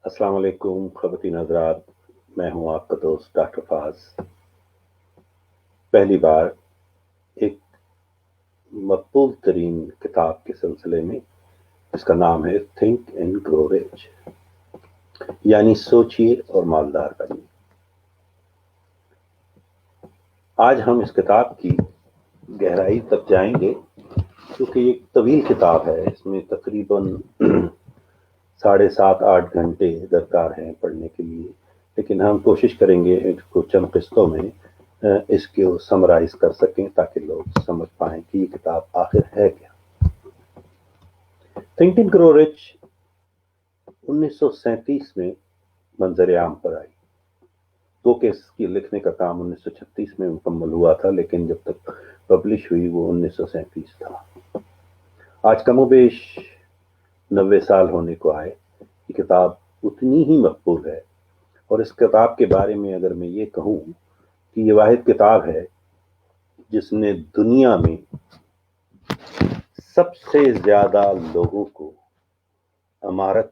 السلام علیکم خواتین حضرات، میں ہوں آپ کا دوست ڈاکٹر فاز۔ پہلی بار ایک مقبول ترین کتاب کے سلسلے میں، جس کا نام ہے تھنک اینڈ گرو رچ، یعنی سوچیے اور مالدار بنیے۔ آج ہم اس کتاب کی گہرائی تک جائیں گے، کیونکہ یہ ایک طویل کتاب ہے۔ اس میں تقریباً 7.5-8 گھنٹے درکار ہیں پڑھنے کے لیے، لیکن ہم کوشش کریں گے اس کو چند قسطوں میں اس کو سمرائز کر سکیں تاکہ لوگ سمجھ پائیں کہ یہ کتاب آخر ہے کیا۔ تھنک اینڈ گرو رچ 1937 میں منظر عام پر آئی، تو کہ اس کی لکھنے کا کام 1936 میں مکمل ہوا تھا، لیکن جب تک پبلش ہوئی وہ 1937 تھا۔ آج کم و بیش 90 سال ہونے کو آئے، یہ کتاب اتنی ہی مقبول ہے۔ اور اس کتاب کے بارے میں اگر میں یہ کہوں کہ یہ واحد کتاب ہے جس نے دنیا میں سب سے زیادہ لوگوں کو امارت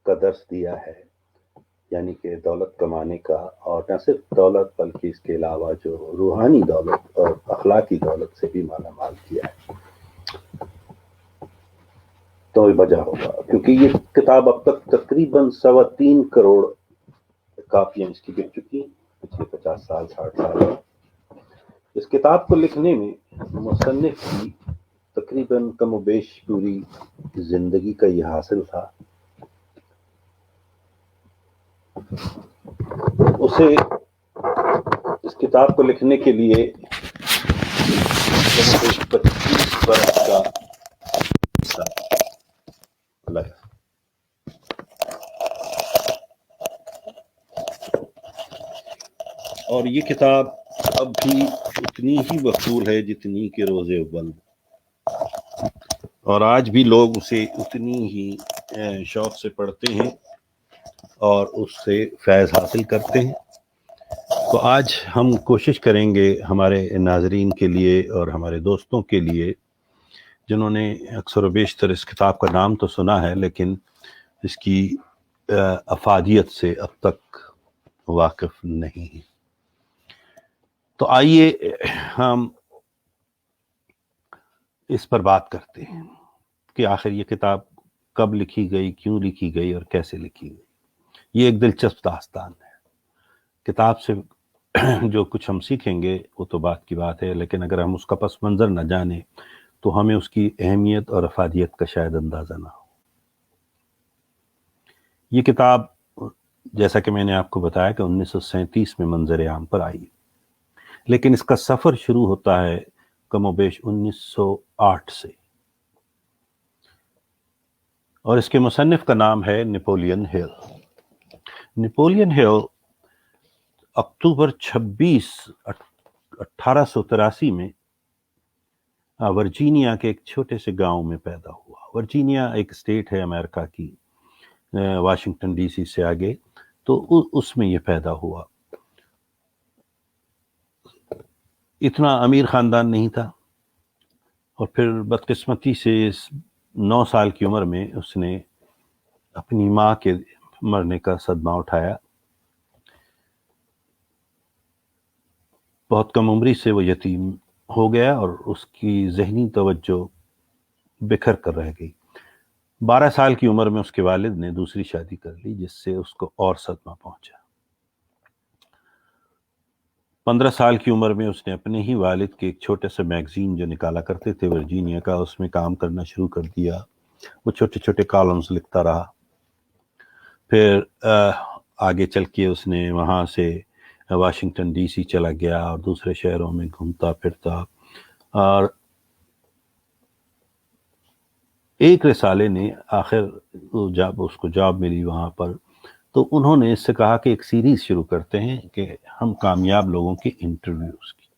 کا درس دیا ہے، یعنی کہ دولت کمانے کا، اور نہ صرف دولت بلکہ اس کے علاوہ جو روحانی دولت اور اخلاقی دولت سے بھی مالا مال کیا ہے، تو یہ وجہ ہوگا کیونکہ یہ کتاب اب تک تقریباً 3.25 کروڑ کاپیاں اس کی بک چکی ہیں پچھلے 50 سال 60 سال میں۔ اس کتاب کو لکھنے میں مصنف کی تقریباً کم و بیش پوری زندگی کا یہ حاصل تھا۔ اسے اس کتاب کو لکھنے کے لیے کم و بیش 25 برس کا لگا۔ اور یہ کتاب اب بھی اتنی ہی مقبول ہے جتنی کہ روز اول، اور آج بھی لوگ اسے اتنی ہی شوق سے پڑھتے ہیں اور اس سے فیض حاصل کرتے ہیں۔ تو آج ہم کوشش کریں گے ہمارے ناظرین کے لیے اور ہمارے دوستوں کے لیے جنہوں نے اکثر و بیشتر اس کتاب کا نام تو سنا ہے لیکن اس کی افادیت سے اب تک واقف نہیں ہیں، تو آئیے ہم اس پر بات کرتے ہیں کہ آخر یہ کتاب کب لکھی گئی، کیوں لکھی گئی اور کیسے لکھی گئی۔ یہ ایک دلچسپ داستان ہے۔ کتاب سے جو کچھ ہم سیکھیں گے وہ تو بات کی بات ہے، لیکن اگر ہم اس کا پس منظر نہ جانیں تو ہمیں اس کی اہمیت اور افادیت کا شاید اندازہ نہ ہو۔ یہ کتاب جیسا کہ میں نے آپ کو بتایا کہ 1937 میں منظر عام پر آئی، لیکن اس کا سفر شروع ہوتا ہے کم و بیش 1908 سے، اور اس کے مصنف کا نام ہے نیپولین ہل۔ نیپولین ہل اکتوبر 26 1883 میں ورجینیا کے ایک چھوٹے سے گاؤں میں پیدا ہوا۔ ورجینیا ایک اسٹیٹ ہے امریکہ کی، واشنگٹن ڈی سی سے آگے، تو اس میں یہ پیدا ہوا۔ اتنا امیر خاندان نہیں تھا، اور پھر بدقسمتی سے 9 سال کی عمر میں اس نے اپنی ماں کے مرنے کا صدمہ اٹھایا۔ بہت کم عمری سے وہ یتیم ہو گیا اور اس کی ذہنی توجہ بکھر کر رہ گئی۔ 12 سال کی عمر میں اس کے والد نے دوسری شادی کر لی، جس سے اس کو اور صدمہ پہنچا۔ 15 سال کی عمر میں اس نے اپنے ہی والد کے ایک چھوٹے سے میگزین جو نکالا کرتے تھے ورجینیا کا، اس میں کام کرنا شروع کر دیا۔ وہ چھوٹے چھوٹے کالمز لکھتا رہا۔ پھر آگے چل کے اس نے وہاں سے واشنگٹن ڈی سی چلا گیا اور دوسرے شہروں میں گھومتا پھرتا، اور ایک رسالے نے آخر جب اس کو جاب ملی وہاں پر، تو انہوں نے اس سے کہا کہ ایک سیریز شروع کرتے ہیں کہ ہم کامیاب لوگوں کے انٹرویوز کی،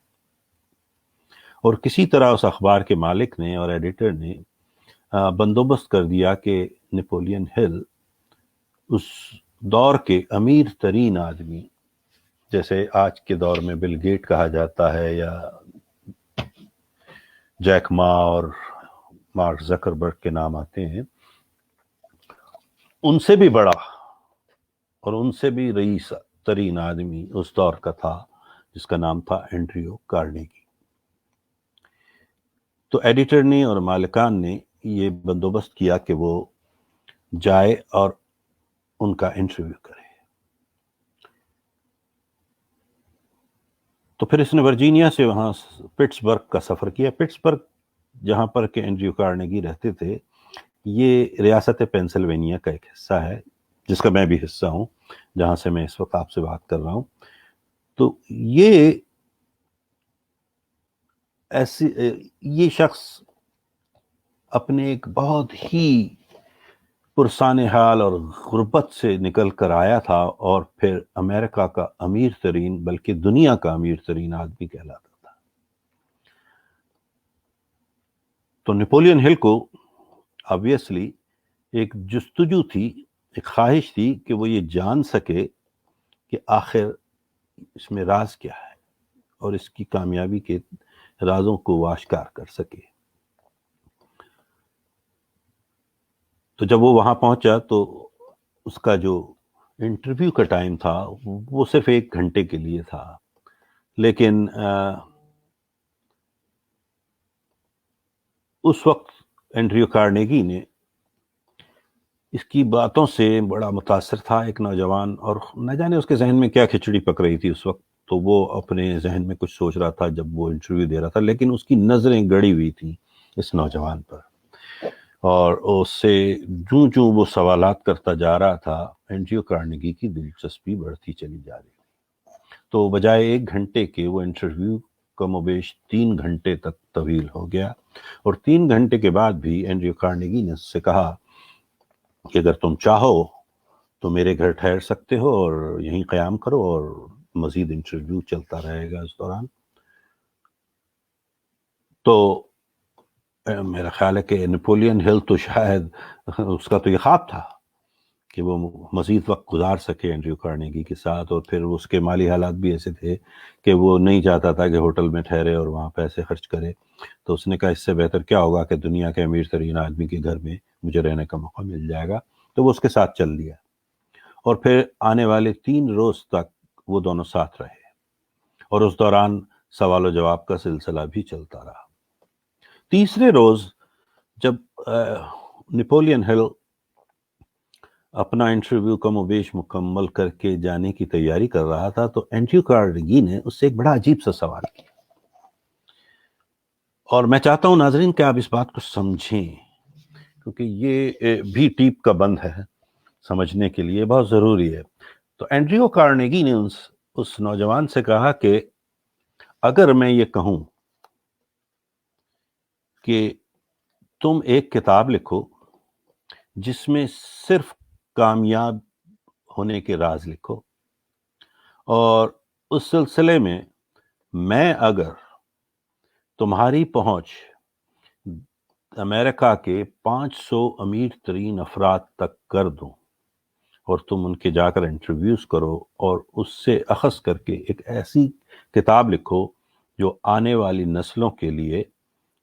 اور کسی طرح اس اخبار کے مالک نے اور ایڈیٹر نے بندوبست کر دیا کہ نیپولین ہل اس دور کے امیر ترین آدمی، جیسے آج کے دور میں بل گیٹ کہا جاتا ہے یا جیک ما اور مارک زکربرگ کے نام آتے ہیں، ان سے بھی بڑا اور ان سے بھی رئیس ترین آدمی اس دور کا تھا جس کا نام تھا اینڈریو کارنیگی۔ تو ایڈیٹر نے اور مالکان نے یہ بندوبست کیا کہ وہ جائے اور ان کا انٹرویو کرے۔ تو پھر اس نے ورجینیا سے وہاں پٹسبرگ کا سفر کیا۔ پٹسبرگ جہاں پر کہ اینڈریو کارنیگی رہتے تھے، یہ ریاست پینسلوینیا کا ایک حصہ ہے جس کا میں بھی حصہ ہوں، جہاں سے میں اس وقت آپ سے بات کر رہا ہوں۔ تو یہ شخص اپنے ایک بہت ہی پرسان حال اور غربت سے نکل کر آیا تھا، اور پھر امریکہ کا امیر ترین، بلکہ دنیا کا امیر ترین آدمی کہلاتا تھا۔ تو نیپولین ہل کو آبویسلی ایک جستجو تھی، ایک خواہش تھی کہ وہ یہ جان سکے کہ آخر اس میں راز کیا ہے، اور اس کی کامیابی کے رازوں کو آشکار کر سکے۔ تو جب وہ وہاں پہنچا تو اس کا جو انٹرویو کا ٹائم تھا وہ صرف 1 گھنٹے کے لیے تھا، لیکن اس وقت اینڈریو کارنیگی نے اس کی باتوں سے بڑا متاثر تھا، ایک نوجوان، اور نہ جانے اس کے ذہن میں کیا کھچڑی پک رہی تھی اس وقت۔ تو وہ اپنے ذہن میں کچھ سوچ رہا تھا جب وہ انٹرویو دے رہا تھا، لیکن اس کی نظریں گڑی ہوئی تھیں اس نوجوان پر، اور اس سے جوں جوں وہ سوالات کرتا جا رہا تھا، اینڈریو کارنیگی کی دلچسپی بڑھتی چلی جا رہی تھی۔ تو بجائے 1 گھنٹے کے وہ انٹرویو کم و بیش 3 گھنٹے تک طویل ہو گیا، اور 3 گھنٹے کے بعد بھی اینڈریو کارنیگی نے اس سے کہا کہ اگر تم چاہو تو میرے گھر ٹھہر سکتے ہو اور یہیں قیام کرو، اور مزید انٹرویو چلتا رہے گا اس دوران۔ تو میرا خیال ہے کہ نیپولین ہل تو شاید اس کا تو یہ خواب تھا کہ وہ مزید وقت گزار سکے اینڈریو کارنیگی کے ساتھ، اور پھر اس کے مالی حالات بھی ایسے تھے کہ وہ نہیں چاہتا تھا کہ ہوٹل میں ٹھہرے اور وہاں پیسے خرچ کرے۔ تو اس نے کہا اس سے بہتر کیا ہوگا کہ دنیا کے امیر ترین آدمی کے گھر میں مجھے رہنے کا موقع مل جائے گا۔ تو وہ اس کے ساتھ چل دیا، اور پھر آنے والے 3 روز تک وہ دونوں ساتھ رہے، اور اس دوران سوال و جواب کا سلسلہ بھی چلتا رہا۔ تیسرے روز جب نیپولین ہل اپنا انٹرویو کم و بیش مکمل کر کے جانے کی تیاری کر رہا تھا، تو اینڈریو کارنیگی نے اس سے ایک بڑا عجیب سا سوال کیا، اور میں چاہتا ہوں ناظرین کہ آپ اس بات کو سمجھیں، کیونکہ یہ بھی ٹیپ کا بند ہے، سمجھنے کے لیے بہت ضروری ہے۔ تو اینڈریو کارنیگی نے اس نوجوان سے کہا کہ اگر میں یہ کہوں کہ تم ایک کتاب لکھو جس میں صرف کامیاب ہونے کے راز لکھو، اور اس سلسلے میں اگر تمہاری پہنچ امریکہ کے 500 امیر ترین افراد تک کر دوں، اور تم ان کے جا کر انٹرویوز کرو، اور اس سے اخذ کر کے ایک ایسی کتاب لکھو جو آنے والی نسلوں کے لیے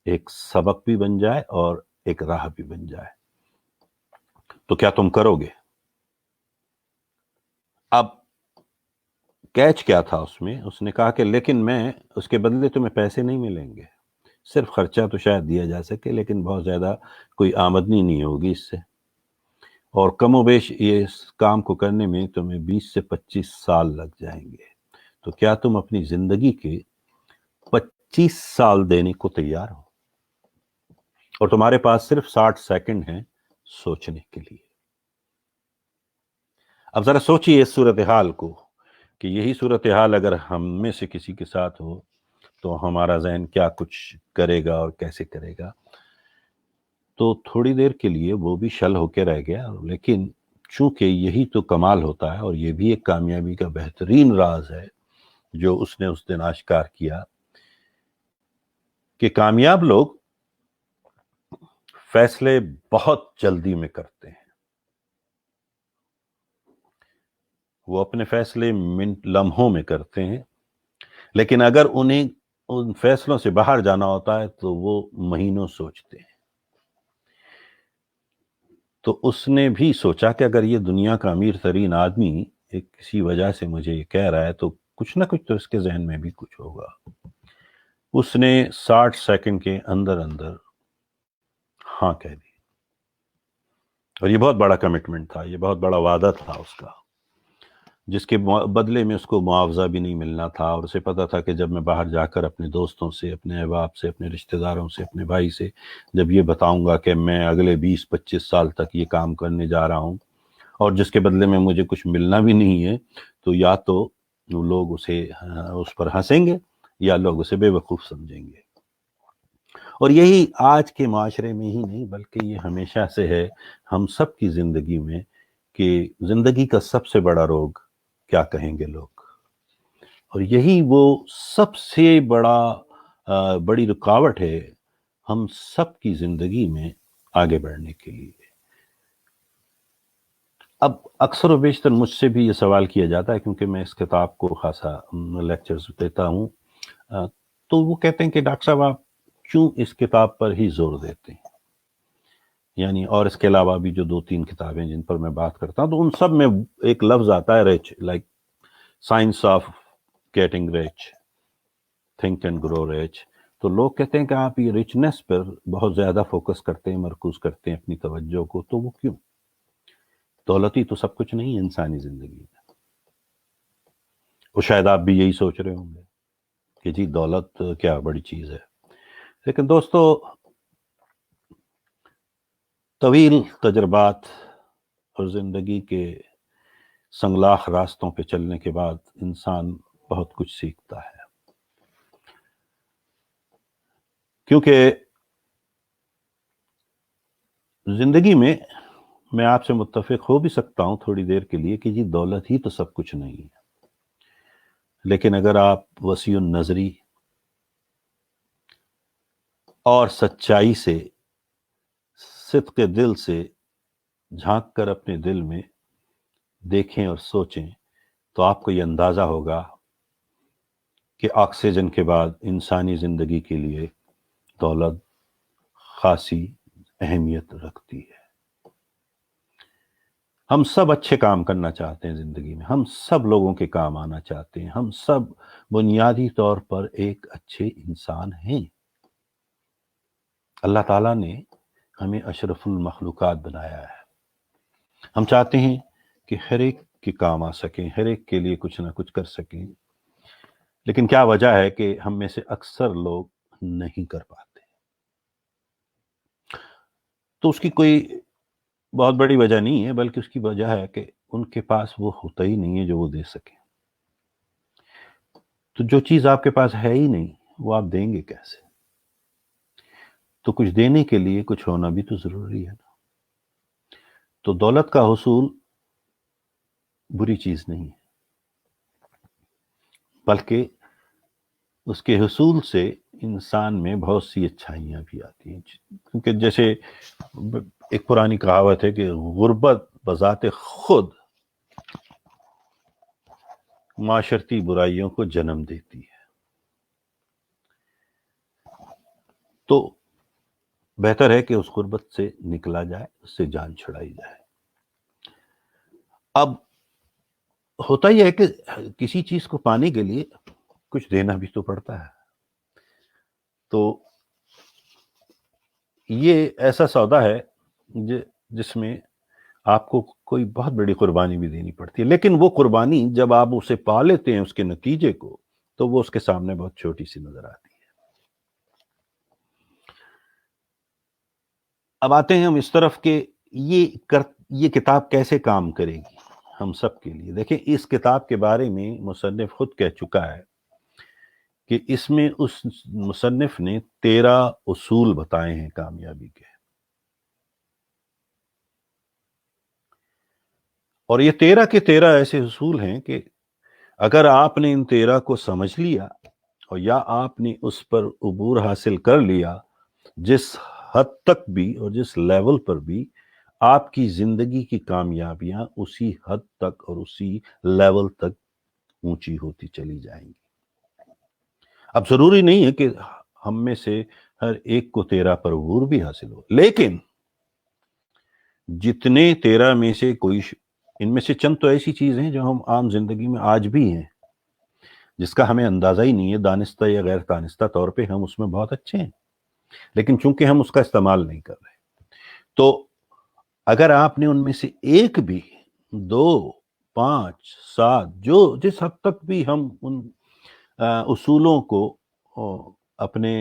ایک سبق بھی بن جائے اور ایک راہ بھی بن جائے، تو کیا تم کرو گے؟ اب کیچ کیا تھا اس نے کہا کہ لیکن میں اس کے بدلے تمہیں پیسے نہیں ملیں گے، صرف خرچہ تو شاید دیا جا سکے، لیکن بہت زیادہ کوئی آمدنی نہیں ہوگی اس سے، اور کم و بیش یہ اس کام کو کرنے میں تمہیں 20 سے 25 سال لگ جائیں گے۔ تو کیا تم اپنی زندگی کے 25 سال دینے کو تیار ہو؟ اور تمہارے پاس صرف 60 سیکنڈ ہیں سوچنے کے لیے۔ اب ذرا سوچئے اس صورتحال کو، کہ یہی صورتحال اگر ہم میں سے کسی کے ساتھ ہو تو ہمارا ذہن کیا کچھ کرے گا اور کیسے کرے گا۔ تو تھوڑی دیر کے لیے وہ بھی شل ہو کے رہ گیا، لیکن چونکہ یہی تو کمال ہوتا ہے، اور یہ بھی ایک کامیابی کا بہترین راز ہے جو اس نے اس دن آشکار کیا، کہ کامیاب لوگ فیصلے بہت جلدی میں کرتے ہیں، وہ اپنے فیصلے لمحوں میں کرتے ہیں، لیکن اگر انہیں ان فیصلوں سے باہر جانا ہوتا ہے تو وہ مہینوں سوچتے ہیں۔ تو اس نے بھی سوچا کہ اگر یہ دنیا کا امیر ترین آدمی ایک کسی وجہ سے مجھے یہ کہہ رہا ہے تو کچھ نہ کچھ تو اس کے ذہن میں بھی کچھ ہوگا. اس نے 60 سیکنڈ کے اندر اندر ہاں کہہ دی. اور یہ بہت بڑا کمٹمنٹ تھا، یہ بہت بڑا وعدہ تھا اس کا، جس کے بدلے میں اس کو معاوضہ بھی نہیں ملنا تھا. اور اسے پتا تھا کہ جب میں باہر جا کر اپنے دوستوں سے، اپنے احباب سے، اپنے رشتہ داروں سے، اپنے بھائی سے جب یہ بتاؤں گا کہ میں اگلے 20-25 سال تک یہ کام کرنے جا رہا ہوں اور جس کے بدلے میں مجھے کچھ ملنا بھی نہیں ہے، تو یا تو لوگ اس پر ہنسیں گے یا لوگ اسے بے وقوف سمجھیں گے. اور یہی آج کے معاشرے میں ہی نہیں بلکہ یہ ہمیشہ سے ہے ہم سب کی زندگی میں، کہ زندگی کا سب سے بڑا روگ کیا کہیں گے لوگ. اور یہی وہ سب سے بڑی رکاوٹ ہے ہم سب کی زندگی میں آگے بڑھنے کے لیے. اب اکثر و بیشتر مجھ سے بھی یہ سوال کیا جاتا ہے، کیونکہ میں اس کتاب کو خاصا لیکچرز دیتا ہوں، تو وہ کہتے ہیں کہ ڈاکٹر صاحب آپ کیوں اس کتاب پر ہی زور دیتے ہیں؟ یعنی اور اس کے علاوہ بھی جو 2-3 کتابیں جن پر میں بات کرتا ہوں تو ان سب میں ایک لفظ آتا ہے rich, like science of getting rich, think and grow rich. تو لوگ کہتے ہیں کہ آپ یہ ریچنس پر بہت زیادہ فوکس کرتے ہیں، مرکوز کرتے ہیں اپنی توجہ کو، تو وہ کیوں؟ دولت ہی تو سب کچھ نہیں ہے انسانی زندگی میں. وہ شاید آپ بھی یہی سوچ رہے ہوں گے کہ جی دولت کیا بڑی چیز ہے. لیکن دوستو، طویل تجربات اور زندگی کے سنگلاخ راستوں پہ چلنے کے بعد انسان بہت کچھ سیکھتا ہے. کیونکہ زندگی میں آپ سے متفق ہو بھی سکتا ہوں تھوڑی دیر کے لیے کہ جی دولت ہی تو سب کچھ نہیں ہے، لیکن اگر آپ وسیع النظری اور سچائی سے، صدق دل سے جھانک کر اپنے دل میں دیکھیں اور سوچیں تو آپ کو یہ اندازہ ہوگا کہ آکسیجن کے بعد انسانی زندگی کے لیے دولت خاصی اہمیت رکھتی ہے. ہم سب اچھے کام کرنا چاہتے ہیں زندگی میں، ہم سب لوگوں کے کام آنا چاہتے ہیں، ہم سب بنیادی طور پر ایک اچھے انسان ہیں. اللہ تعالیٰ نے ہمیں اشرف المخلوقات بنایا ہے. ہم چاہتے ہیں کہ ہر ایک کے کام آ سکیں، ہر ایک کے لیے کچھ نہ کچھ کر سکیں، لیکن کیا وجہ ہے کہ ہم میں سے اکثر لوگ نہیں کر پاتے؟ تو اس کی کوئی بہت بڑی وجہ نہیں ہے، بلکہ اس کی وجہ ہے کہ ان کے پاس وہ ہوتا ہی نہیں ہے جو وہ دے سکیں. تو جو چیز آپ کے پاس ہے ہی نہیں وہ آپ دیں گے کیسے؟ تو کچھ دینے کے لیے کچھ ہونا بھی تو ضروری ہے نا. تو دولت کا حصول بری چیز نہیں ہے، بلکہ اس کے حصول سے انسان میں بہت سی اچھائیاں بھی آتی ہیں. کیونکہ جیسے ایک پرانی کہاوت ہے کہ غربت بذات خود معاشرتی برائیوں کو جنم دیتی ہے. تو بہتر ہے کہ اس غربت سے نکلا جائے، اس سے جان چھڑائی جائے. اب ہوتا ہی ہے کہ کسی چیز کو پانے کے لیے کچھ دینا بھی تو پڑتا ہے. تو یہ ایسا سودا ہے جس میں آپ کو کوئی بہت بڑی قربانی بھی دینی پڑتی ہے، لیکن وہ قربانی جب آپ اسے پا لیتے ہیں اس کے نتیجے کو، تو وہ اس کے سامنے بہت چھوٹی سی نظر آتی ہے. اب آتے ہیں ہم اس طرف کہ یہ کتاب کیسے کام کرے گی ہم سب کے لیے. دیکھیں، اس کتاب کے بارے میں مصنف خود کہہ چکا ہے کہ اس میں اس مصنف نے 13 اصول بتائے ہیں کامیابی کے. اور یہ 13 کے 13 ایسے اصول ہیں کہ اگر آپ نے ان 13 کو سمجھ لیا اور یا آپ نے اس پر عبور حاصل کر لیا، جس حد تک بھی اور جس لیول پر بھی آپ کی زندگی کی کامیابیاں اسی حد تک اور اسی لیول تک اونچی ہوتی چلی جائیں گی. اب ضروری نہیں ہے کہ ہم میں سے ہر ایک کو 13 پر عبور بھی حاصل ہو، لیکن جتنے 13 میں سے کوئی ان میں سے چند تو ایسی چیزیں ہیں جو ہم عام زندگی میں آج بھی ہیں، جس کا ہمیں اندازہ ہی نہیں ہے، دانستہ یا غیر دانستہ طور پہ ہم اس میں بہت اچھے ہیں، لیکن چونکہ ہم اس کا استعمال نہیں کر رہے۔ تو اگر آپ نے ان میں سے ایک بھی، 2، 5، 7، جو جس حد تک بھی ہم ان اصولوں کو اپنے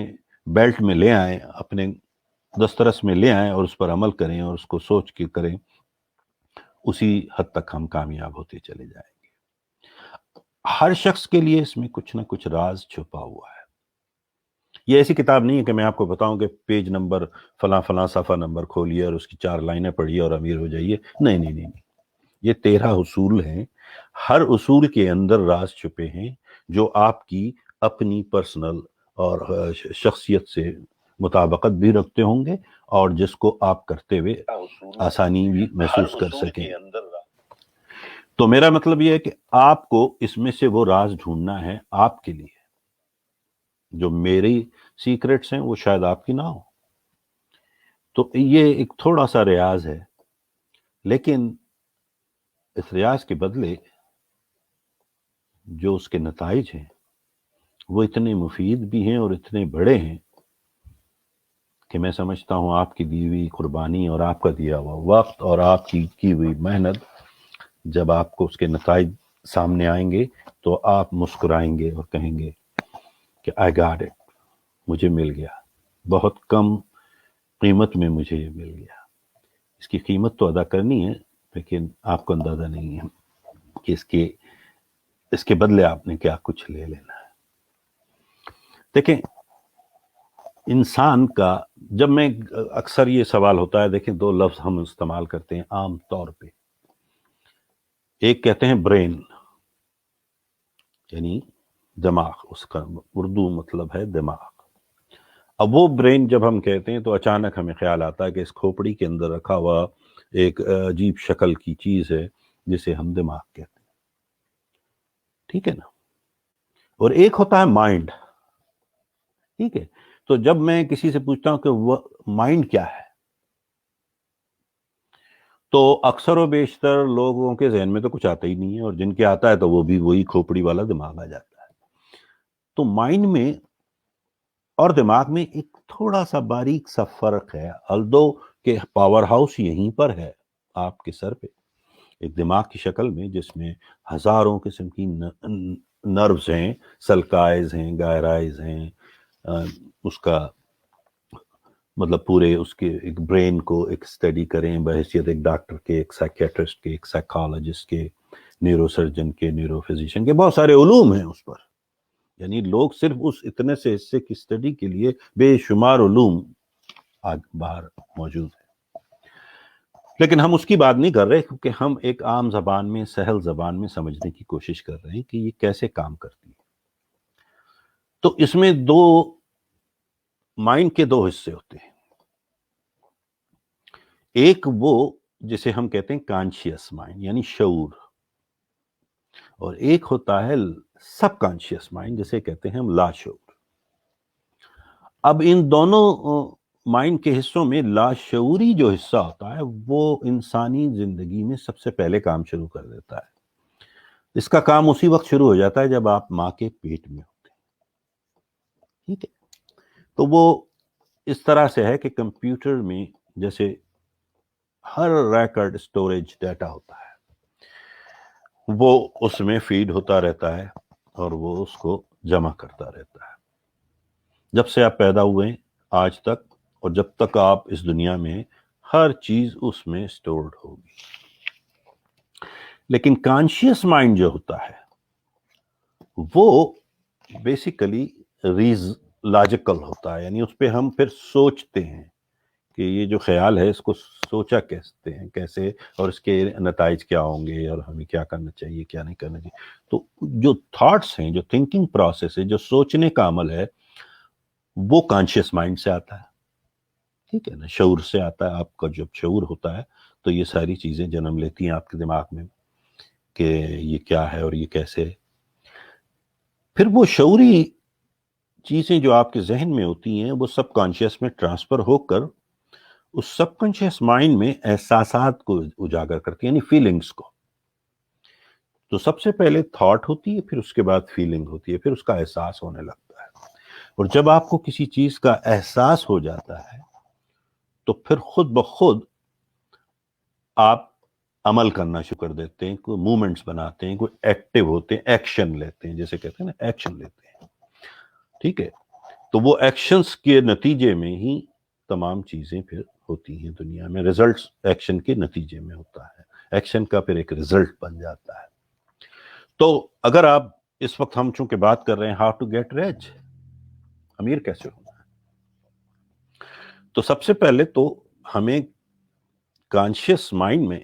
بیلٹ میں لے آئیں، اپنے دسترس میں لے آئیں اور اس پر عمل کریں اور اس کو سوچ کے کریں، اسی حد تک ہم کامیاب ہوتے چلے جائیں گے۔ ہر شخص کے لیے اس میں کچھ نہ کچھ راز چھپا ہوا ہے۔ یہ ایسی کتاب نہیں ہے کہ میں آپ کو بتاؤں کہ پیج نمبر فلاں فلاں صفحہ نمبر کھولیے اور اس کی 4 لائنیں پڑھیے اور امیر ہو جائیے۔ نہیں نہیں نہیں، یہ 13 اصول ہیں۔ ہر اصول کے اندر راز چھپے ہیں جو آپ کی اپنی پرسنل اور شخصیت سے مطابقت بھی رکھتے ہوں گے اور جس کو آپ کرتے ہوئے آسانی بھی محسوس کر سکیں۔ تو میرا مطلب یہ ہے کہ آپ کو اس میں سے وہ راز ڈھونڈنا ہے آپ کے لیے۔ جو میری سیکرٹس ہیں وہ شاید آپ کی نہ ہو، تو یہ ایک تھوڑا سا ریاض ہے، لیکن اس ریاض کے بدلے جو اس کے نتائج ہیں وہ اتنے مفید بھی ہیں اور اتنے بڑے ہیں کہ میں سمجھتا ہوں آپ کی دی ہوئی قربانی اور آپ کا دیا ہوا وقت اور آپ کی ہوئی محنت، جب آپ کو اس کے نتائج سامنے آئیں گے تو آپ مسکرائیں گے اور کہیں گے کہ I got it، مجھے مل گیا، بہت کم قیمت میں مجھے یہ مل گیا۔ اس کی قیمت تو ادا کرنی ہے، لیکن آپ کو اندازہ نہیں ہے کہ اس کے بدلے آپ نے کیا کچھ لے لینا ہے۔ دیکھیں، انسان کا، جب میں اکثر یہ سوال ہوتا ہے، دیکھیں 2 لفظ ہم استعمال کرتے ہیں عام طور پہ، ایک کہتے ہیں برین، یعنی دماغ، اس کا اردو مطلب ہے دماغ۔ اب وہ برین جب ہم کہتے ہیں تو اچانک ہمیں خیال آتا ہے کہ اس کھوپڑی کے اندر رکھا ہوا ایک عجیب شکل کی چیز ہے جسے ہم دماغ کہتے ہیں، ٹھیک ہے نا؟ اور ایک ہوتا ہے مائنڈ، ٹھیک ہے؟ تو جب میں کسی سے پوچھتا ہوں کہ وہ مائنڈ کیا ہے، تو اکثر و بیشتر لوگوں کے ذہن میں تو کچھ آتا ہی نہیں ہے، اور جن کے آتا ہے تو وہ بھی وہی کھوپڑی والا دماغ آ جاتا ہے۔ تو مائنڈ میں اور دماغ میں ایک تھوڑا سا باریک سا فرق ہے، الدو کہ پاور ہاؤس یہیں پر ہے آپ کے سر پہ، ایک دماغ کی شکل میں جس میں ہزاروں قسم کی نروز ہیں، سلکائز ہیں، گائرائز ہیں، اس کا مطلب پورے اس کے ایک برین کو ایک اسٹڈی کریں بحیثیت ایک ڈاکٹر کے، ایک سائکیٹرسٹ کے، ایک سائیکالوجسٹ کے، نیورو سرجن کے، نیورو فزیشین کے، بہت سارے علوم ہیں اس پر، یعنی لوگ صرف اس اتنے سے حصے کی اسٹڈی کے لیے بے شمار علوم باہر موجود ہیں۔ لیکن ہم اس کی بات نہیں کر رہے، کیونکہ ہم ایک عام زبان میں، سہل زبان میں سمجھنے کی کوشش کر رہے ہیں کہ یہ کیسے کام کرتی ہے۔ تو اس میں مائنڈ کے 2 حصے ہوتے ہیں، ایک وہ جسے ہم کہتے ہیں کانشیس مائنڈ یعنی شعور، اور ایک ہوتا ہے سب کانشیس مائنڈ جسے کہتے ہیں ہم لاشعور۔ اب ان دونوں مائنڈ کے حصوں میں لاشعوری جو حصہ ہوتا ہے وہ انسانی زندگی میں سب سے پہلے کام شروع کر دیتا ہے۔ اس کا کام اسی وقت شروع ہو جاتا ہے جب آپ ماں کے پیٹ میں ہوتے ہیں، ٹھیک ہے؟ تو وہ اس طرح سے ہے کہ کمپیوٹر میں جیسے ہر ریکارڈ اسٹوریج ڈیٹا ہوتا ہے، وہ اس میں فیڈ ہوتا رہتا ہے اور وہ اس کو جمع کرتا رہتا ہے، جب سے آپ پیدا ہوئے آج تک، اور جب تک آپ اس دنیا میں، ہر چیز اس میں اسٹورڈ ہوگی۔ لیکن کانشیس مائنڈ جو ہوتا ہے وہ بیسیکلی لاجیکل ہوتا ہے، یعنی اس پہ ہم پھر سوچتے ہیں کہ یہ جو خیال ہے اس کو سوچا کہتے ہیں کیسے، اور اس کے نتائج کیا ہوں گے، اور ہمیں کیا کرنا چاہیے کیا نہیں کرنا چاہیے۔ تو جو تھاٹس ہیں، جو تھنکنگ پروسیس ہے، جو سوچنے کا عمل ہے، وہ کانشیس مائنڈ سے آتا ہے، ٹھیک ہے نا؟ شعور سے آتا ہے۔ آپ کا جب شعور ہوتا ہے تو یہ ساری چیزیں جنم لیتی ہیں آپ کے دماغ میں کہ یہ کیا ہے اور یہ کیسے۔ پھر وہ شعوری چیزیں جو آپ کے ذہن میں ہوتی ہیں وہ سب کانشیس میں ٹرانسفر ہو کر اس سب کانشیس مائنڈ میں احساسات کو اجاگر کرتی ہے، یعنی فیلنگز کو. تو سب سے پہلے تھاٹ ہوتی ہے، پھر اس کے بعد فیلنگ ہوتی ہے، پھر اس کا احساس ہونے لگتا ہے. اور جب آپ کو کسی چیز کا احساس ہو جاتا ہے تو پھر خود بخود آپ عمل کرنا شروع کر دیتے ہیں، کوئی موومنٹس بناتے ہیں، کوئی ایکٹیو ہوتے ہیں، ایکشن لیتے ہیں، جیسے کہتے ہیں نا ایکشن لیتے ہیں. ٹھیک ہے، تو وہ ایکشنز کے نتیجے میں ہی تمام چیزیں پھر ہوتی ہیں دنیا میں. ریزلٹس ایکشن کے نتیجے میں ہوتا ہے، ایکشن کا پھر ایک ریزلٹ بن جاتا ہے. تو اگر آپ اس وقت ہم چونکہ بات کر رہے ہیں ہاؤ ٹو گیٹ ریچ، امیر کیسے ہونا ہے، تو سب سے پہلے تو ہمیں کانشیس مائنڈ میں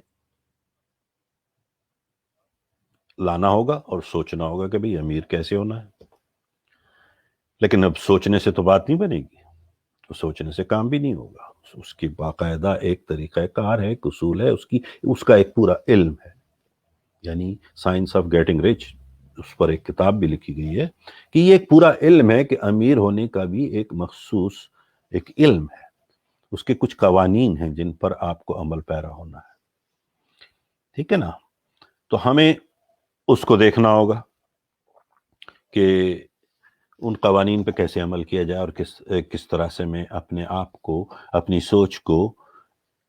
لانا ہوگا اور سوچنا ہوگا کہ بھئی امیر کیسے ہونا ہے. لیکن اب سوچنے سے تو بات نہیں بنے گی، تو سوچنے سے کام بھی نہیں ہوگا. اس کی باقاعدہ ایک طریقہ کار ہے، ایک اصول ہے، اس کا ایک پورا علم ہے. یعنی سائنس آف گیٹنگ رچ، اس پر ایک کتاب بھی لکھی گئی ہے کہ یہ ایک پورا علم ہے کہ امیر ہونے کا بھی ایک مخصوص ایک علم ہے. اس کے کچھ قوانین ہیں جن پر آپ کو عمل پیرا ہونا ہے. ٹھیک ہے نا؟ تو ہمیں اس کو دیکھنا ہوگا کہ ان قوانین پہ کیسے عمل کیا جائے اور کس طرح سے میں اپنے آپ کو، اپنی سوچ کو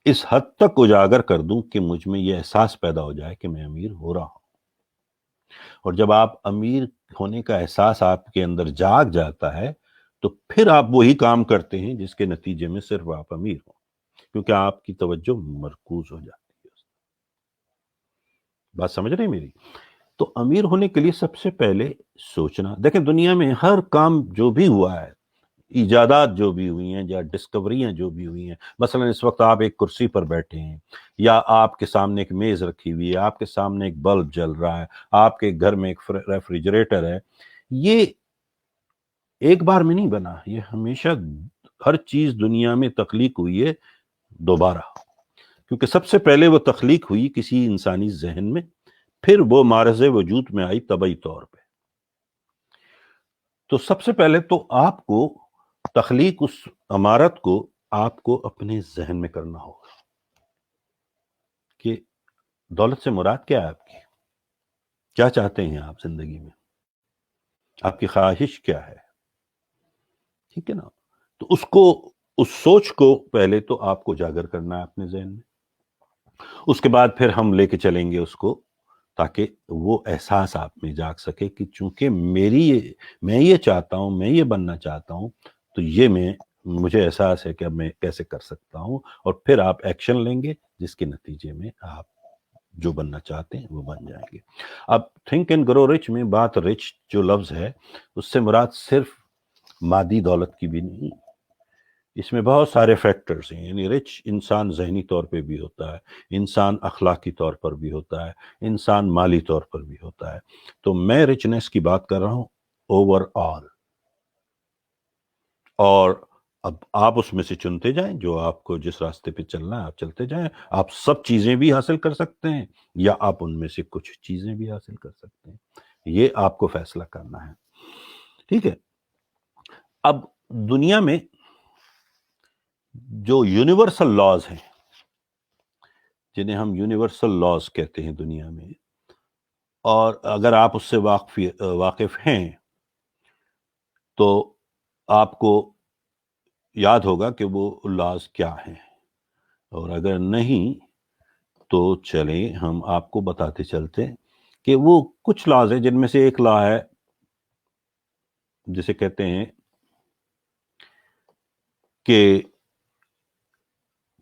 اس حد تک اجاگر کر دوں کہ مجھ میں یہ احساس پیدا ہو جائے کہ میں امیر ہو رہا ہوں. اور جب آپ امیر ہونے کا احساس آپ کے اندر جاگ جاتا ہے تو پھر آپ وہی کام کرتے ہیں جس کے نتیجے میں صرف آپ امیر ہوں، کیونکہ آپ کی توجہ مرکوز ہو جاتی ہے. بات سمجھ رہے ہیں میری؟ تو امیر ہونے کے لیے سب سے پہلے سوچنا. دیکھیں دنیا میں ہر کام جو بھی ہوا ہے، ایجادات جو بھی ہوئی ہیں یا ڈسکوریاں جو بھی ہوئی ہیں، مثلا اس وقت آپ ایک کرسی پر بیٹھے ہیں، یا آپ کے سامنے ایک میز رکھی ہوئی ہے، آپ کے سامنے ایک بلب جل رہا ہے، آپ کے گھر میں ایک ریفریجریٹر ہے، یہ ایک بار میں نہیں بنا. یہ ہمیشہ ہر چیز دنیا میں تخلیق ہوئی ہے دوبارہ، کیونکہ سب سے پہلے وہ تخلیق ہوئی کسی انسانی ذہن میں، پھر وہ معرض وجود میں آئی طبعی طور پہ. تو سب سے پہلے تو آپ کو تخلیق اس عمارت کو آپ کو اپنے ذہن میں کرنا ہوگا کہ دولت سے مراد کیا ہے، آپ کی کیا چاہتے ہیں آپ زندگی میں، آپ کی خواہش کیا ہے. ٹھیک ہے نا؟ تو اس سوچ کو پہلے تو آپ کو اجاگر کرنا ہے اپنے ذہن میں. اس کے بعد پھر ہم لے کے چلیں گے اس کو، تاکہ وہ احساس آپ میں جاگ سکے کہ چونکہ میں یہ چاہتا ہوں، میں یہ بننا چاہتا ہوں، تو یہ مجھے احساس ہے کہ اب میں کیسے کر سکتا ہوں. اور پھر آپ ایکشن لیں گے جس کے نتیجے میں آپ جو بننا چاہتے ہیں وہ بن جائیں گے. اب تھنک اینڈ گرو رچ میں بات رچ جو لفظ ہے اس سے مراد صرف مادی دولت کی بھی نہیں، اس میں بہت سارے فیکٹرز ہیں. یعنی رچ انسان ذہنی طور پہ بھی ہوتا ہے، انسان اخلاقی طور پر بھی ہوتا ہے، انسان مالی طور پر بھی ہوتا ہے. تو میں رچنس کی بات کر رہا ہوں اوور آل. اور اب آپ اس میں سے چنتے جائیں جو آپ کو جس راستے پہ چلنا ہے آپ چلتے جائیں. آپ سب چیزیں بھی حاصل کر سکتے ہیں یا آپ ان میں سے کچھ چیزیں بھی حاصل کر سکتے ہیں، یہ آپ کو فیصلہ کرنا ہے. ٹھیک ہے؟ اب دنیا میں جو یونیورسل لاز ہیں، جنہیں ہم یونیورسل لاز کہتے ہیں دنیا میں، اور اگر آپ اس سے واقف ہیں تو آپ کو یاد ہوگا کہ وہ لاز کیا ہیں، اور اگر نہیں تو چلیں ہم آپ کو بتاتے چلتے کہ وہ کچھ لاز ہیں جن میں سے ایک لا ہے جسے کہتے ہیں کہ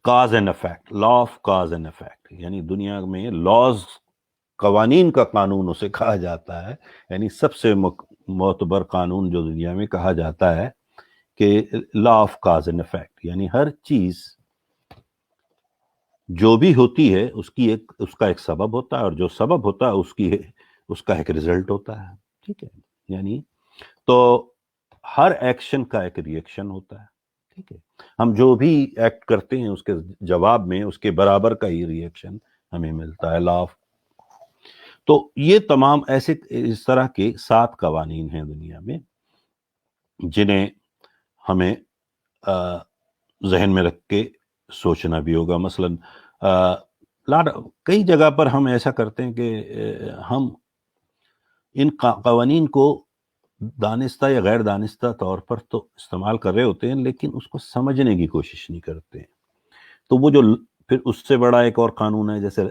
cause and effect, law of cause and effect. یعنی دنیا میں لاز، قوانین کا قانون اسے کہا جاتا ہے. یعنی سب سے معتبر قانون جو دنیا میں کہا جاتا ہے کہ law of cause and effect, یعنی ہر چیز جو بھی ہوتی ہے اس کا ایک سبب ہوتا ہے، اور جو سبب ہوتا ہے اس کا ایک ریزلٹ ہوتا ہے. ٹھیک ہے؟ یعنی تو ہر ایکشن کا ایک ری ایکشن ہوتا ہے. ٹھیک ہے؟ ہم جو بھی ایکٹ کرتے ہیں اس کے جواب میں اس کے برابر کا ہی ری ایکشن ہمیں ملتا ہے، لا آف. تو یہ تمام اس طرح کے 7 قوانین ہیں دنیا میں جنہیں ہمیں ذہن میں رکھ کے سوچنا بھی ہوگا. مثلاً کئی جگہ پر ہم ایسا کرتے ہیں کہ ہم ان قوانین کو دانستہ یا غیر دانستہ طور پر تو استعمال کر رہے ہوتے ہیں، لیکن اس کو سمجھنے کی کوشش نہیں کرتے ہیں. تو وہ جو پھر اس سے بڑا ایک اور قانون ہے، جیسے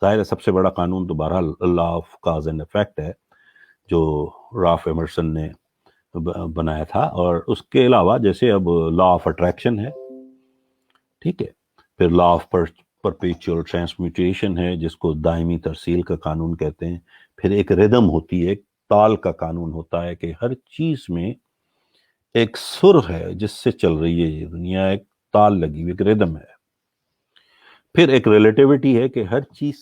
ظاہر ہے سب سے بڑا قانون تو بہرحال law of cause and effect ہے، جو رالف ایمرسن نے بنایا تھا. اور اس کے علاوہ جیسے اب لا آف اٹریکشن ہے، ٹھیک ہے، پھر لا آف پرپیچول ٹرانسمیوٹیشن ہے جس کو دائمی ترسیل کا قانون کہتے ہیں. پھر ایک ردم ہوتی ہے، ایک تال کا قانون ہوتا ہے کہ ہر چیز میں ایک سر ہے جس سے چل رہی ہے یہ دنیا، ایک تال لگی ہوئی، ایک ردم ہے. پھر ایک ریلیٹیوٹی ہے کہ ہر چیز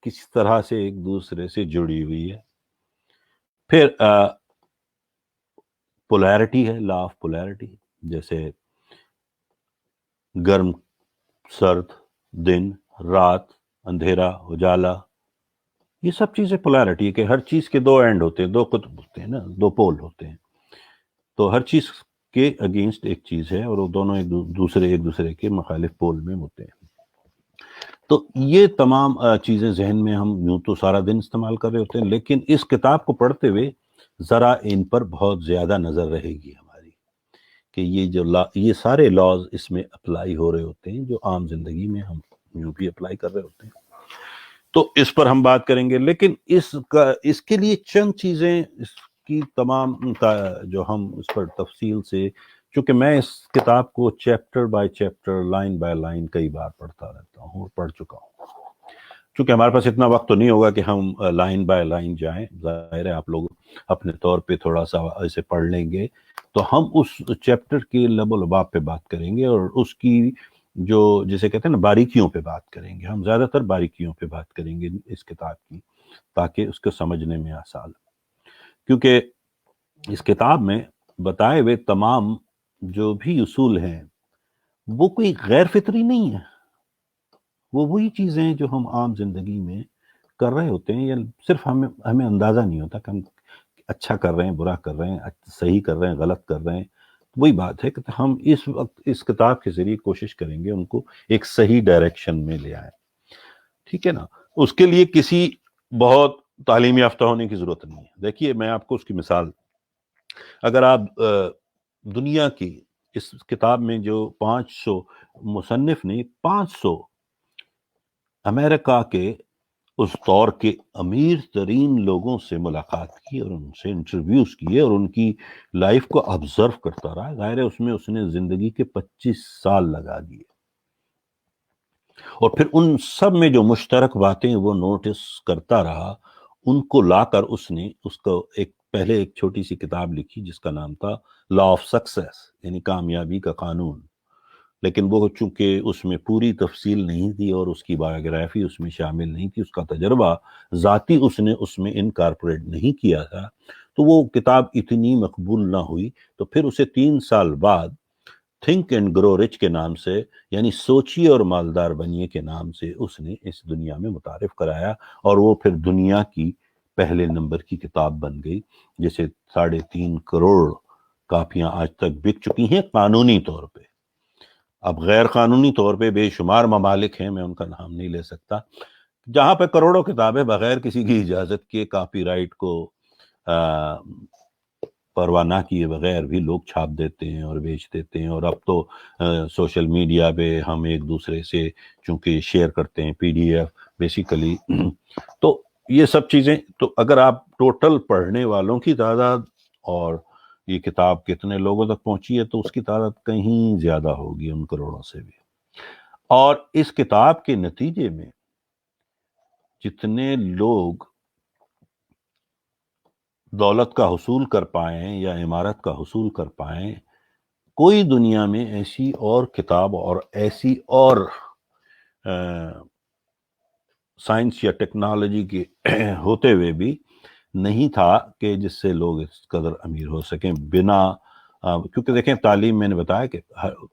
کس طرح سے ایک دوسرے سے جڑی ہوئی ہے. پھر پولیرٹی ہے، لا آف پولیرٹی، جیسے گرم سرد، دن رات، اندھیرا اجالا، یہ سب چیزیں پولیرٹی ہے کہ ہر چیز کے دو اینڈ ہوتے ہیں، دو قطب ہوتے ہیں نا، دو پول ہوتے ہیں. تو ہر چیز کے اگینسٹ ایک چیز ہے اور وہ دونوں ایک دوسرے کے مخالف پول میں ہوتے ہیں. تو یہ تمام چیزیں ذہن میں ہم یوں تو سارا دن استعمال کر رہے ہوتے ہیں، لیکن اس کتاب کو پڑھتے ہوئے ذرا ان پر بہت زیادہ نظر رہے گی ہماری کہ یہ سارے لاز اس میں اپلائی ہو رہے ہوتے ہیں جو عام زندگی میں ہم یوں بھی اپلائی کر رہے ہوتے ہیں. تو اس پر ہم بات کریں گے، لیکن اس کے لیے چند چیزیں، اس کی تمام جو ہم اس پر تفصیل سے، چونکہ میں اس کتاب کو chapter by chapter, line by line کئی بار پڑھتا رہتا ہوں اور پڑھ چکا ہوں. چونکہ ہمارے پاس اتنا وقت تو نہیں ہوگا کہ ہم لائن بائی لائن جائیں، ظاہر ہے آپ لوگ اپنے طور پہ تھوڑا سا ایسے پڑھ لیں گے تو ہم اس چیپٹر کے لب و لباب پہ بات کریں گے اور اس کی جو جسے کہتے ہیں نا باریکیوں پہ بات کریں گے. ہم زیادہ تر باریکیوں پہ بات کریں گے اس کتاب کی تاکہ اس کو سمجھنے میں آسان، کیونکہ اس کتاب میں بتائے ہوئے تمام جو بھی اصول ہیں وہ کوئی غیر فطری نہیں ہے، وہ وہی چیزیں ہیں جو ہم عام زندگی میں کر رہے ہوتے ہیں، یا صرف ہمیں اندازہ نہیں ہوتا کہ ہم اچھا کر رہے ہیں، برا کر رہے ہیں، صحیح کر رہے ہیں، غلط کر رہے ہیں. وہی بات ہے کہ ہم اس وقت اس کتاب کے ذریعے کوشش کریں گے ان کو ایک صحیح ڈائریکشن میں لے آئیں. ٹھیک ہے نا. اس کے لیے کسی بہت تعلیم یافتہ ہونے کی ضرورت نہیں ہے. دیکھیے میں آپ کو اس کی مثال، اگر آپ دنیا کی اس کتاب میں جو 500 مصنف نے 500 امریکہ کے اس دور کے امیر ترین لوگوں سے ملاقات کی اور ان سے انٹرویوز کیے اور ان کی لائف کو آبزرو کرتا رہا، ظاہر ہے اس میں اس نے زندگی کے 25 سال لگا دیے، اور پھر ان سب میں جو مشترک باتیں وہ نوٹس کرتا رہا، ان کو لا کر اس نے اس کو پہلے ایک چھوٹی سی کتاب لکھی جس کا نام تھا لا آف سکسیس، یعنی کامیابی کا قانون. لیکن وہ چونکہ اس میں پوری تفصیل نہیں تھی اور اس کی بایوگرافی اس میں شامل نہیں تھی، اس کا تجربہ ذاتی اس نے اس میں انکارپوریٹ نہیں کیا تھا، تو وہ کتاب اتنی مقبول نہ ہوئی. تو پھر اسے 3 سال بعد تھنک اینڈ گرو رچ کے نام سے، یعنی سوچیے اور مالدار بنیے کے نام سے اس نے اس دنیا میں متعارف کرایا، اور وہ پھر دنیا کی پہلے نمبر کی کتاب بن گئی، جسے 3.5 کروڑ کاپیاں آج تک بک چکی ہیں قانونی طور پہ. اب غیر قانونی طور پہ بے شمار ممالک ہیں، میں ان کا نام نہیں لے سکتا، جہاں پہ کروڑوں کتابیں بغیر کسی کی اجازت کے، کاپی رائٹ کو پرواہ نہ کیے بغیر بھی لوگ چھاپ دیتے ہیں اور بیچ دیتے ہیں. اور اب تو سوشل میڈیا پہ ہم ایک دوسرے سے چونکہ شیئر کرتے ہیں PDF بیسیکلی. تو یہ سب چیزیں، تو اگر آپ ٹوٹل پڑھنے والوں کی تعداد اور یہ کتاب کتنے لوگوں تک پہنچی ہے تو اس کی تعداد کہیں زیادہ ہوگی ان کروڑوں سے بھی. اور اس کتاب کے نتیجے میں جتنے لوگ دولت کا حصول کر پائیں یا عمارت کا حصول کر پائیں، کوئی دنیا میں ایسی اور کتاب اور ایسی اور سائنس یا ٹیکنالوجی کے ہوتے ہوئے بھی نہیں تھا کہ جس سے لوگ اس قدر امیر ہو سکیں بنا، کیونکہ دیکھیں تعلیم، میں نے بتایا کہ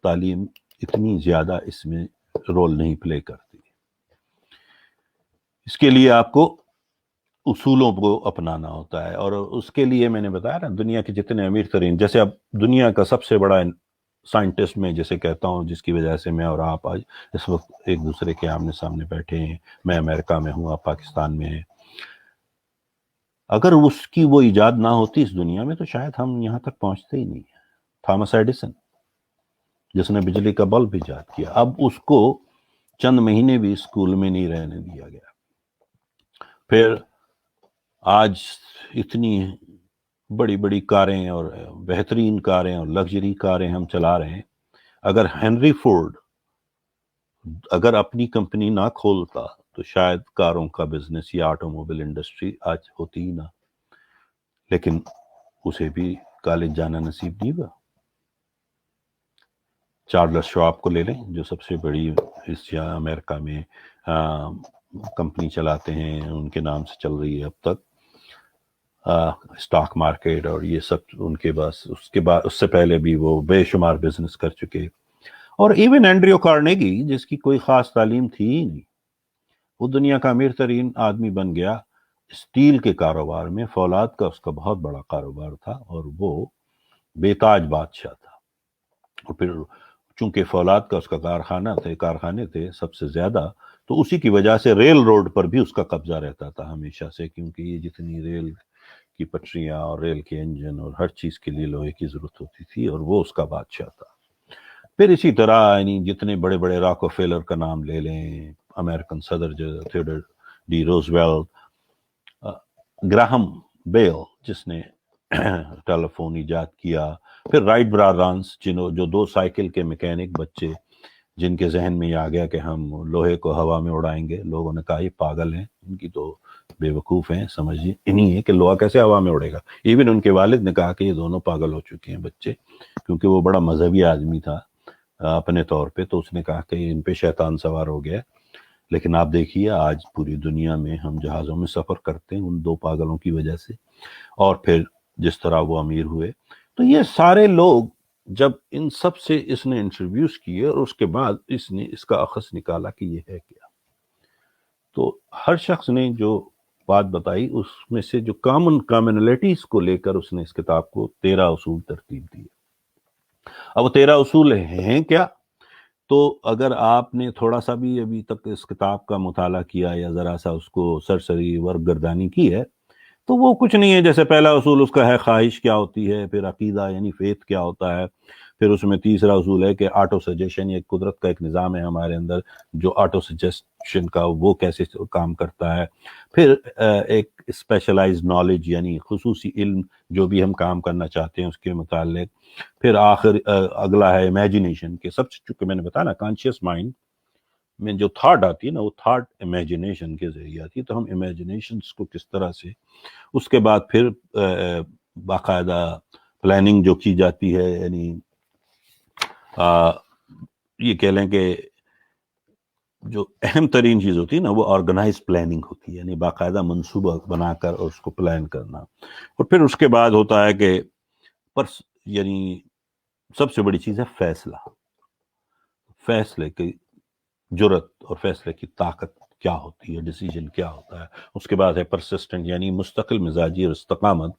تعلیم اتنی زیادہ اس میں رول نہیں پلے کرتی. اس کے لیے آپ کو اصولوں کو اپنانا ہوتا ہے، اور اس کے لیے میں نے بتایا نا دنیا کے جتنے امیر ترین، جیسے اب دنیا کا سب سے بڑا سائنٹسٹ میں جسے کہتا ہوں، جس کی وجہ سے میں اور آپ آج اس وقت ایک دوسرے کے آمنے سامنے بیٹھے ہیں، میں امریکہ میں ہوں، آپ پاکستان میں ہیں، اگر اس کی وہ ایجاد نہ ہوتی اس دنیا میں تو شاید ہم یہاں تک پہنچتے ہی نہیں ہیں۔ تھامس ایڈیسن جس نے بجلی کا بلب ایجاد کیا، اب اس کو چند مہینے بھی اسکول میں نہیں رہنے دیا گیا۔ پھر آج اتنی بڑی بڑی کاریں اور بہترین کاریں اور لگژری کاریں ہم چلا رہے ہیں، اگر ہنری فورڈ اگر اپنی کمپنی نہ کھولتا تو شاید کاروں کا بزنس یا آٹو موبائل انڈسٹری آج ہوتی ہی نہ، لیکن اسے بھی کالج جانا نصیب نہیں ہوا۔ چارلس شواب کو لے لیں، جو سب سے بڑی اس امریکہ میں کمپنی چلاتے ہیں، ان کے نام سے چل رہی ہے اب تک اسٹاک مارکیٹ اور یہ سب ان کے پاس، اس سے پہلے بھی وہ بے شمار بزنس کر چکے۔ اور ایون اینڈریو کارنیگی جس کی کوئی خاص تعلیم تھی ہی نہیں، وہ دنیا کا امیر ترین آدمی بن گیا اسٹیل کے کاروبار میں، فولاد کا اس کا بہت بڑا کاروبار تھا اور وہ بے تاج بادشاہ تھا۔ اور پھر چونکہ فولاد کا اس کا کارخانے تھے سب سے زیادہ، تو اسی کی وجہ سے ریل روڈ پر بھی اس کا قبضہ رہتا تھا ہمیشہ سے، کیونکہ یہ جتنی ریل کی پٹریاں اور ریل کے انجن اور ہر چیز کے لیے لوہے کی ضرورت ہوتی تھی، اور وہ اس کا بادشاہ تھا۔ پھر اسی طرح یعنی جتنے بڑے بڑے راکو فیلر کا نام لے لیں، امریکن صدر جو تھیوڈر ڈی روزویلٹ، گراہم بیل جس نے ٹیلی فون ایجاد کیا، پھر رائٹ برادرز جو 2 سائیکل کے میکینک بچے جن کے ذہن میں یہ آ گیا کہ ہم لوہے کو ہوا میں اڑائیں گے، لوگوں نے کہا یہ پاگل ہیں، ان کی تو بے وقوف ہیں، سمجھیے انہی ہے کہ لوہا کیسے ہوا میں اڑے گا۔ ایون ان کے والد نے کہا کہ یہ دونوں پاگل ہو چکے ہیں بچے، کیونکہ وہ بڑا مذہبی آدمی تھا اپنے طور پہ، تو اس نے کہا کہ ان پہ شیطان سوار ہو گیا۔ لیکن آپ دیکھیے آج پوری دنیا میں ہم جہازوں میں سفر کرتے ہیں ان 2 پاگلوں کی وجہ سے، اور پھر جس طرح وہ امیر ہوئے۔ تو یہ سارے لوگ جب ان سب سے اس نے انٹرویوز کیے اور اس کے بعد اس نے اس کا اخذ نکالا کہ یہ ہے کیا، تو ہر شخص نے جو بات بتائی اس میں سے جو کامنلٹیز کو لے کر اس نے اس کتاب کو 13 اصول ترتیب دیے۔ اب وہ 13 اصول ہیں کیا؟ تو اگر آپ نے تھوڑا سا بھی ابھی تک اس کتاب کا مطالعہ کیا یا ذرا سا اس کو سرسری ورق گردانی کی ہے، تو وہ کچھ نہیں ہے۔ جیسے پہلا اصول اس کا ہے خواہش کیا ہوتی ہے، پھر عقیدہ یعنی فیتھ کیا ہوتا ہے، پھر اس میں تیسرا اصول ہے کہ آٹو سجیشن، یہ قدرت کا ایک نظام ہے ہمارے اندر جو آٹو سجیشن کا وہ کیسے کام کرتا ہے، پھر ایک اسپیشلائز نالج یعنی خصوصی علم جو بھی ہم کام کرنا چاہتے ہیں اس کے متعلق، پھر اگلا ہے امیجنیشن، کہ سب سے چونکہ میں نے بتایا نا کانشیس مائنڈ میں جو تھاٹ آتی ہے نا وہ تھاٹ امیجنیشن کے ذریعے آتی ہے، تو ہم امیجنیشنس کو کس طرح سے، اس کے بعد پھر باقاعدہ پلاننگ جو کی جاتی ہے، یعنی یہ کہہ لیں کہ جو اہم ترین چیز ہوتی ہے نا وہ آرگنائز پلاننگ ہوتی ہے، یعنی باقاعدہ منصوبہ بنا کر اور اس کو پلان کرنا، اور پھر اس کے بعد ہوتا ہے کہ یعنی سب سے بڑی چیز ہے فیصلے کی جرت اور فیصلے کی طاقت کیا ہوتی ہے، ڈیسیجن کیا ہوتا ہے۔ اس کے بعد ہے پرسسٹنٹ یعنی مستقل مزاجی اور استقامت،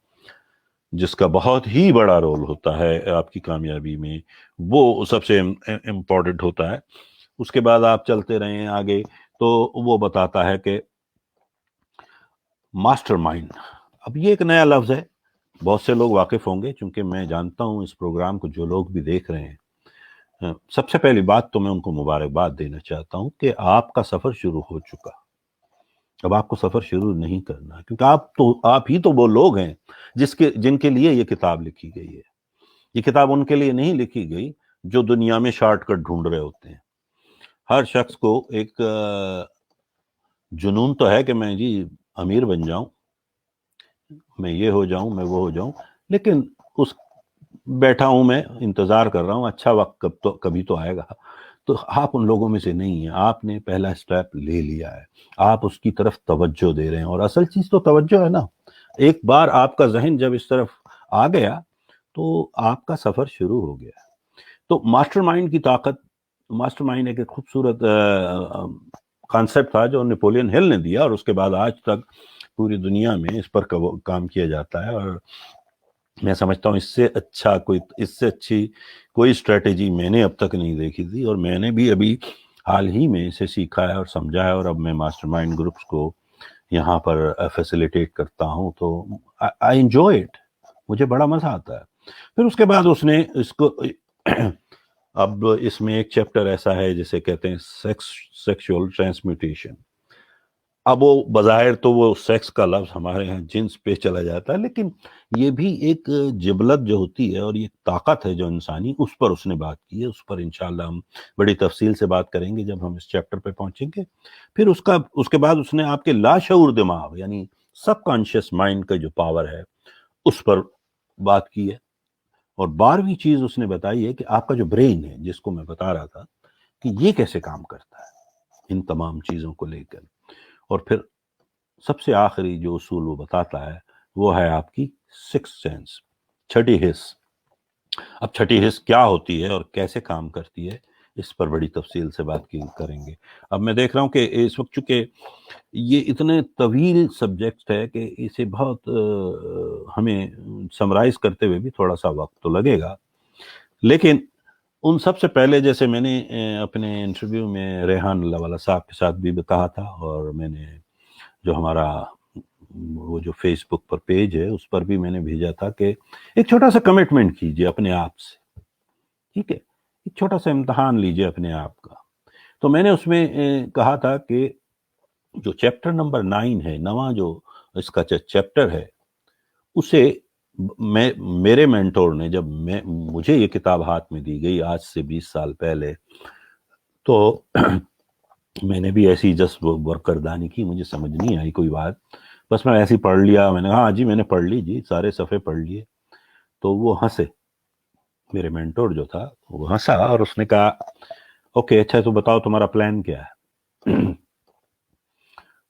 جس کا بہت ہی بڑا رول ہوتا ہے آپ کی کامیابی میں، وہ سب سے امپورٹنٹ ہوتا ہے۔ اس کے بعد آپ چلتے رہیں آگے تو وہ بتاتا ہے کہ ماسٹر مائنڈ، اب یہ ایک نیا لفظ ہے، بہت سے لوگ واقف ہوں گے، چونکہ میں جانتا ہوں اس پروگرام کو جو لوگ بھی دیکھ رہے ہیں، سب سے پہلی بات تو میں ان کو مبارکباد دینا چاہتا ہوں کہ آپ کا سفر شروع ہو چکا۔ اب آپ کو سفر شروع نہیں کرنا، کیونکہ آپ ہی تو وہ لوگ ہیں جن کے لیے یہ کتاب لکھی گئی ہے۔ یہ کتاب ان کے لیے نہیں لکھی گئی جو دنیا میں شارٹ کٹ ڈھونڈ رہے ہوتے ہیں۔ ہر شخص کو ایک جنون تو ہے کہ میں جی امیر بن جاؤں، میں یہ ہو جاؤں، میں وہ ہو جاؤں، لیکن بیٹھا ہوں میں انتظار کر رہا ہوں اچھا وقت کبھی تو آئے گا۔ تو آپ ان لوگوں میں سے نہیں ہیں، آپ نے پہلا اسٹیپ لے لیا ہے، آپ اس کی طرف توجہ دے رہے ہیں، اور اصل چیز تو توجہ ہے نا۔ ایک بار آپ کا ذہن جب اس طرف آ گیا تو آپ کا سفر شروع ہو گیا۔ تو ماسٹر مائنڈ کی طاقت، ماسٹر مائنڈ ایک خوبصورت کانسیپٹ تھا جو نیپولین ہل نے دیا، اور اس کے بعد آج تک پوری دنیا میں اس پر کام کیا جاتا ہے، اور میں سمجھتا ہوں اس سے اچھی کوئی اسٹریٹجی میں نے اب تک نہیں دیکھی تھی، اور میں نے بھی ابھی حال ہی میں اسے سیکھا ہے اور سمجھا ہے، اور اب میں ماسٹر مائنڈ گروپس کو یہاں پر فیسیلیٹیٹ کرتا ہوں، تو آئی انجوائے اٹ، مجھے بڑا مزہ آتا ہے۔ پھر اس کے بعد اس نے اس کو اب اس میں ایک چیپٹر ایسا ہے جسے کہتے ہیں سیکشول ٹرانسمیوٹیشن۔ اب وہ بظاہر تو وہ سیکس کا لفظ ہمارے یہاں جنس پہ چلا جاتا ہے، لیکن یہ بھی ایک جبلت جو ہوتی ہے اور یہ طاقت ہے جو انسانی، اس پر اس نے بات کی ہے، اس پر انشاءاللہ ہم بڑی تفصیل سے بات کریں گے جب ہم اس چیپٹر پہ پہنچیں گے۔ پھر اس کے بعد اس نے آپ کے لاشعور دماغ یعنی سب کانشیس مائنڈ کا جو پاور ہے اس پر بات کی ہے، اور 12ویں چیز اس نے بتائی ہے کہ آپ کا جو برین ہے، جس کو میں بتا رہا تھا کہ یہ کیسے کام کرتا ہے ان تمام چیزوں کو لے کر۔ اور پھر سب سے آخری جو اصول وہ بتاتا ہے وہ ہے آپ کی سکس سینس، چھٹی حس۔ اب چھٹی حس کیا ہوتی ہے اور کیسے کام کرتی ہے، اس پر بڑی تفصیل سے بات کریں گے۔ اب میں دیکھ رہا ہوں کہ اس وقت چونکہ یہ اتنے طویل سبجیکٹ ہے کہ اسے بہت ہمیں سمرائز کرتے ہوئے بھی تھوڑا سا وقت تو لگے گا، لیکن ان سب سے پہلے جیسے میں نے اپنے انٹرویو میں ریحان اللہ والا صاحب کے ساتھ بھی کہا تھا، اور میں نے جو ہمارا وہ جو فیس بک پر پیج ہے اس پر بھی میں نے بھیجا تھا کہ ایک چھوٹا سا کمٹمنٹ کیجئے اپنے آپ سے، ٹھیک ہے، ایک چھوٹا سا امتحان لیجئے اپنے آپ کا۔ تو میں نے اس میں کہا تھا کہ جو چیپٹر نمبر 9 ہے، نواں جو اس کا چیپٹر ہے، اسے میرے مینٹور نے جب مجھے یہ کتاب ہاتھ میں دی گئی آج سے 20 سال پہلے، تو میں نے بھی ایسی جسٹ ورکردانی کی، مجھے سمجھ نہیں آئی کوئی بات، بس میں ایسی پڑھ لیا، میں نے کہا ہاں جی میں نے پڑھ لی جی، سارے صفحے پڑھ لیے۔ تو وہ ہنسے، میرے مینٹور جو تھا وہ ہنسا اور اس نے کہا اوکے اچھا تو بتاؤ تمہارا پلان کیا ہے؟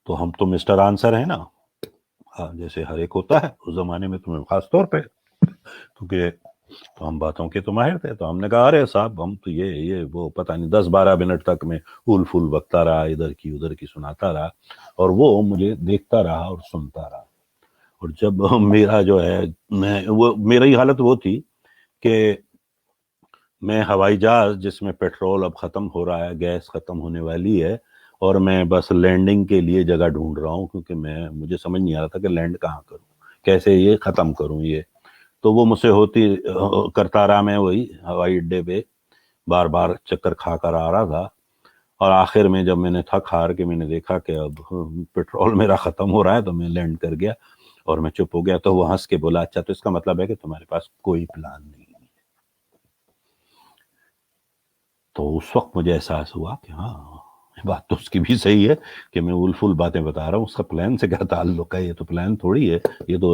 تو ہم تو مسٹر آنسر ہیں نا، جیسے ہر ایک ہوتا ہے اس زمانے میں، تمہیں خاص طور پہ کیونکہ تو ہم باتوں کے تو ماہر تھے، تو ہم نے کہا ارے صاحب ہم تو یہ وہ پتہ نہیں 10-12 منٹ تک میں پھول بکتا رہا، ادھر کی سناتا رہا، اور وہ مجھے دیکھتا رہا اور سنتا رہا۔ اور جب میرا جو ہے میری حالت وہ تھی کہ میں ہوائی جہاز جس میں پیٹرول اب ختم ہو رہا ہے، گیس ختم ہونے والی ہے، اور میں بس لینڈنگ کے لیے جگہ ڈھونڈ رہا ہوں، کیونکہ مجھے سمجھ نہیں آ رہا تھا کہ لینڈ کہاں کروں، کیسے یہ ختم کروں یہ۔ تو وہ مجھ سے کرتا رہا، میں وہی ہوائی اڈے پہ بار بار چکر کھا کر آ رہا تھا، اور آخر میں جب میں نے تھک ہار کے میں نے دیکھا کہ اب پیٹرول میرا ختم ہو رہا ہے، تو میں لینڈ کر گیا اور میں چپ ہو گیا۔ تو وہ ہنس کے بولا اچھا تو اس کا مطلب ہے کہ تمہارے پاس کوئی پلان نہیں۔ تو اس وقت مجھے احساس ہوا کہ ہاں بات تو اس کی بھی صحیح ہے کہ میں فل باتیں بتا رہا ہوں، اس کا پلان سے کیا تعلق ہے، یہ تو پلان تھوڑی ہے، یہ تو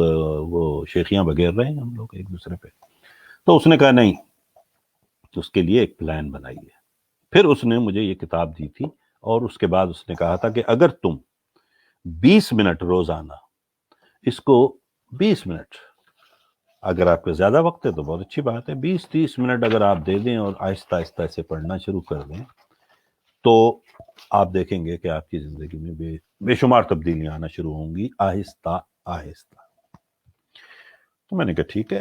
وہ شیخیاں بگیر رہے ہیں ہم لوگ ایک دوسرے پہ۔ تو اس نے کہا نہیں، اس کے لیے ایک پلان بنائیے۔ پھر اس نے مجھے یہ کتاب دی تھی، اور اس کے بعد اس نے کہا تھا کہ اگر تم 20 منٹ روزانہ اس کو 20 منٹ، اگر آپ کے زیادہ وقت ہے تو بہت اچھی بات ہے، 20-30 منٹ اگر آپ دے دیں اور آہستہ آہستہ اسے پڑھنا شروع کر دیں، تو آپ دیکھیں گے کہ آپ کی زندگی میں بے شمار تبدیلیاں آنا شروع ہوں گی آہستہ آہستہ۔ تو میں نے کہا ٹھیک ہے،